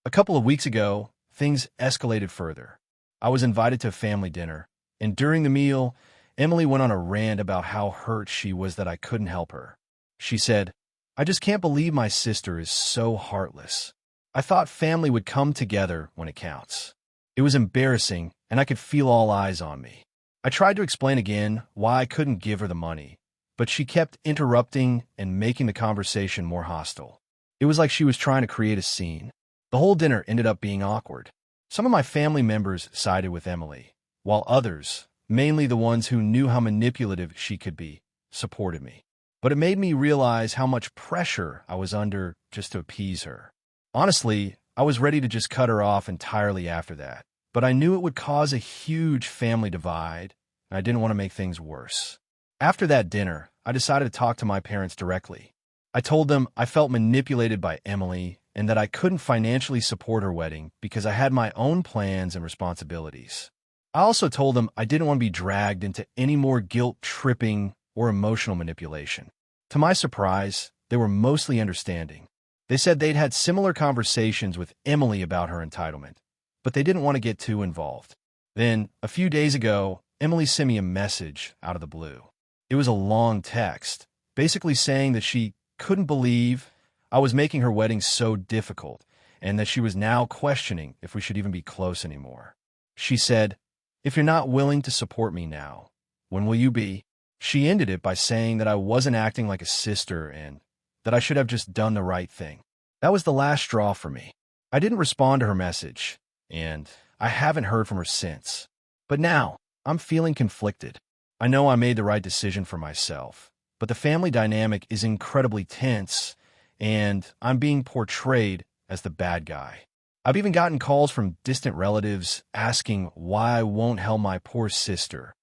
A couple of weeks ago, things escalated further. I was invited to a family dinner, and during the meal, Emily went on a rant about how hurt she was that I couldn't help her. She said, "I just can't believe my sister is so heartless. I thought family would come together when it counts." It was embarrassing, and I could feel all eyes on me. I tried to explain again why I couldn't give her the money, but she kept interrupting and making the conversation more hostile. It was like she was trying to create a scene. The whole dinner ended up being awkward. Some of my family members sided with Emily, while others, mainly the ones who knew how manipulative she could be, supported me. But it made me realize how much pressure I was under just to appease her. Honestly, I was ready to just cut her off entirely after that, but I knew it would cause a huge family divide, and I didn't want to make things worse. After that dinner, I decided to talk to my parents directly. I told them I felt manipulated by Emily and that I couldn't financially support her wedding because I had my own plans and responsibilities. I also told them I didn't want to be dragged into any more guilt-tripping or emotional manipulation. To my surprise, they were mostly understanding. They said they'd had similar conversations with Emily about her entitlement, but they didn't want to get too involved. Then, a few days ago, Emily sent me a message out of the blue. It was a long text, basically saying that she couldn't believe I was making her wedding so difficult and that she was now questioning if we should even be close anymore. She said, "If you're not willing to support me now, when will you be?" She ended it by saying that I wasn't acting like a sister and that I should have just done the right thing. That was the last straw for me. I didn't respond to her message, and I haven't heard from her since. But now, I'm feeling conflicted. I know I made the right decision for myself, but the family dynamic is incredibly tense, and I'm being portrayed as the bad guy. I've even gotten calls from distant relatives asking why I won't help my poor sister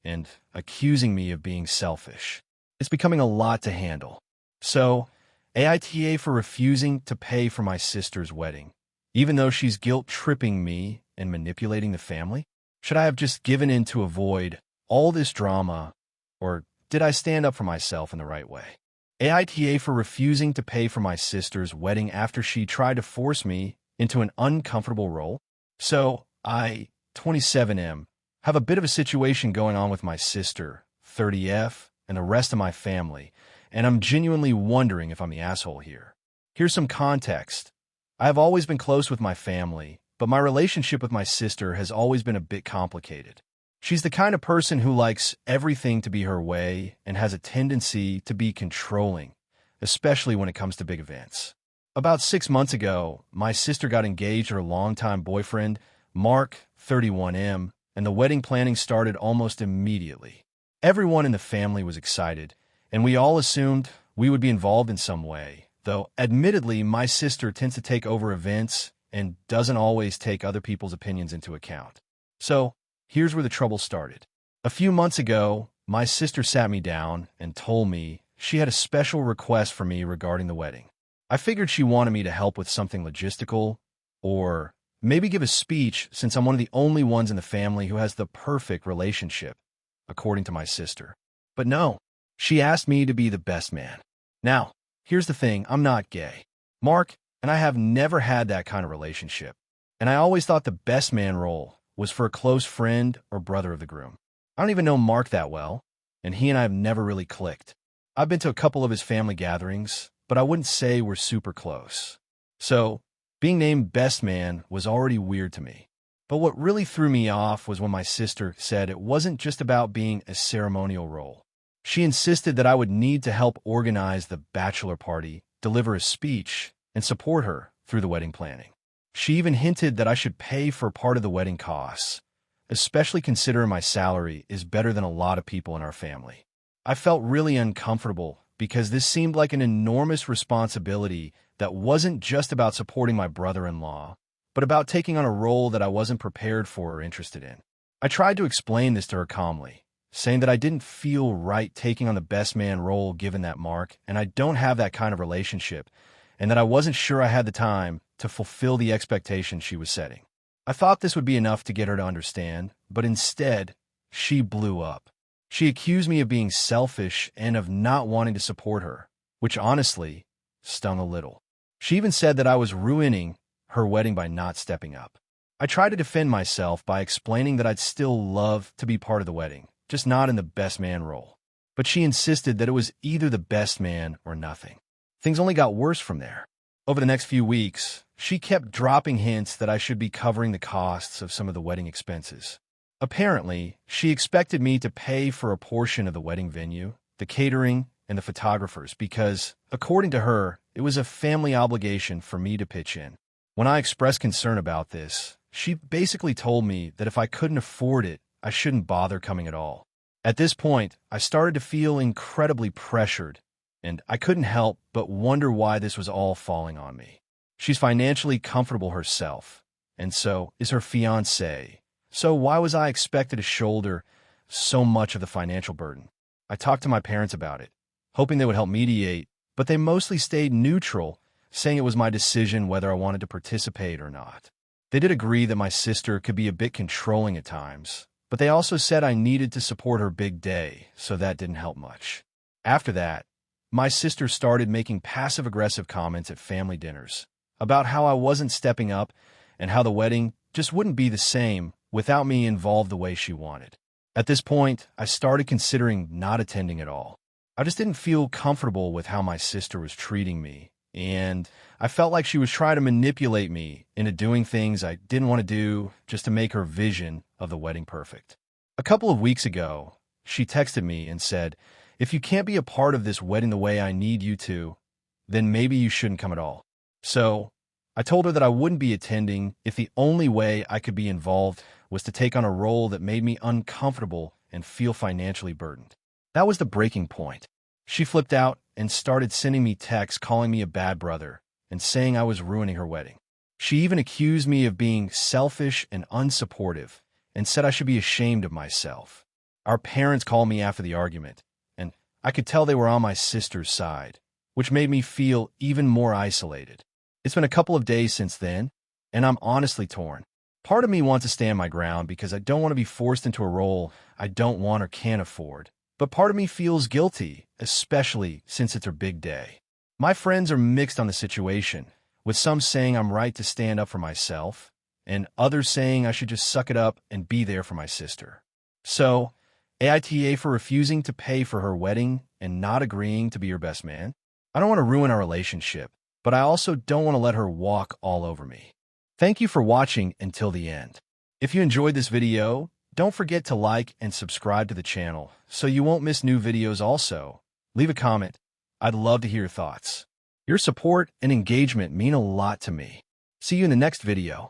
and accusing me of being selfish. It's becoming a lot to handle. So, AITA for refusing to pay for my sister's wedding, even though she's guilt-tripping me and manipulating the family? Should I have just given in to avoid all this drama, or did I stand up for myself in the right way? AITA for refusing to pay for my sister's wedding after she tried to force me into an uncomfortable role? So, I, 27M, have a bit of a situation going on with my sister, 30F, and the rest of my family, and I'm genuinely wondering if I'm the asshole here. Here's some context. I have always been close with my family, but my relationship with my sister has always been a bit complicated. She's the kind of person who likes everything to be her way and has a tendency to be controlling, especially when it comes to big events. About 6 months ago, my sister got engaged to her longtime boyfriend, Mark, 31M, and the wedding planning started almost immediately. Everyone in the family was excited, and we all assumed we would be involved in some way, though admittedly my sister tends to take over events and doesn't always take other people's opinions into account. So, here's where the trouble started. A few months ago, my sister sat me down and told me she had a special request for me regarding the wedding. I figured she wanted me to help with something logistical, or maybe give a speech since I'm one of the only ones in the family who has the perfect relationship, according to my sister. But no, she asked me to be the best man. Now, here's the thing, I'm not gay. Mark and I have never had that kind of relationship, and I always thought the best man role was for a close friend or brother of the groom. I don't even know Mark that well, and he and I have never really clicked. I've been to a couple of his family gatherings, but I wouldn't say we're super close. So, being named best man was already weird to me. But what really threw me off was when my sister said it wasn't just about being a ceremonial role. She insisted that I would need to help organize the bachelor party, deliver a speech, and support her through the wedding planning. She even hinted that I should pay for part of the wedding costs, especially considering my salary is better than a lot of people in our family. I felt really uncomfortable because this seemed like an enormous responsibility that wasn't just about supporting my brother-in-law, but about taking on a role that I wasn't prepared for or interested in. I tried to explain this to her calmly, saying that I didn't feel right taking on the best man role given that Mark, and I don't have that kind of relationship, and that I wasn't sure I had the time to fulfill the expectations she was setting. I thought this would be enough to get her to understand, but instead, she blew up. She accused me of being selfish and of not wanting to support her, which honestly stung a little. She even said that I was ruining her wedding by not stepping up. I tried to defend myself by explaining that I'd still love to be part of the wedding, just not in the best man role. But she insisted that it was either the best man or nothing. Things only got worse from there. Over the next few weeks, she kept dropping hints that I should be covering the costs of some of the wedding expenses. Apparently, she expected me to pay for a portion of the wedding venue, the catering, and the photographers because, according to her, it was a family obligation for me to pitch in. When I expressed concern about this, she basically told me that if I couldn't afford it, I shouldn't bother coming at all. At this point, I started to feel incredibly pressured, and I couldn't help but wonder why this was all falling on me. She's financially comfortable herself, and so is her fiancé. So why was I expected to shoulder so much of the financial burden? I talked to my parents about it, hoping they would help mediate, but they mostly stayed neutral, saying it was my decision whether I wanted to participate or not. They did agree that my sister could be a bit controlling at times, but they also said I needed to support her big day, so that didn't help much. After that, my sister started making passive-aggressive comments at family dinners about how I wasn't stepping up and how the wedding just wouldn't be the same without me involved the way she wanted. At this point, I started considering not attending at all. I just didn't feel comfortable with how my sister was treating me, and I felt like she was trying to manipulate me into doing things I didn't want to do just to make her vision of the wedding perfect. A couple of weeks ago, she texted me and said, "If you can't be a part of this wedding the way I need you to, then maybe you shouldn't come at all." So I told her that I wouldn't be attending if the only way I could be involved was to take on a role that made me uncomfortable and feel financially burdened. That was the breaking point. She flipped out and started sending me texts calling me a bad brother and saying I was ruining her wedding. She even accused me of being selfish and unsupportive and said I should be ashamed of myself. Our parents called me after the argument, and I could tell they were on my sister's side, which made me feel even more isolated. It's been a couple of days since then, and I'm honestly torn. Part of me wants to stand my ground because I don't want to be forced into a role I don't want or can't afford. But part of me feels guilty, especially since it's her big day. My friends are mixed on the situation, with some saying I'm right to stand up for myself, and others saying I should just suck it up and be there for my sister. So, AITA for refusing to pay for her wedding and not agreeing to be her best man. I don't want to ruin our relationship, but I also don't want to let her walk all over me. Thank you for watching until the end. If you enjoyed this video, don't forget to like and subscribe to the channel so you won't miss new videos also. Leave a comment. I'd love to hear your thoughts. Your support and engagement mean a lot to me. See you in the next video.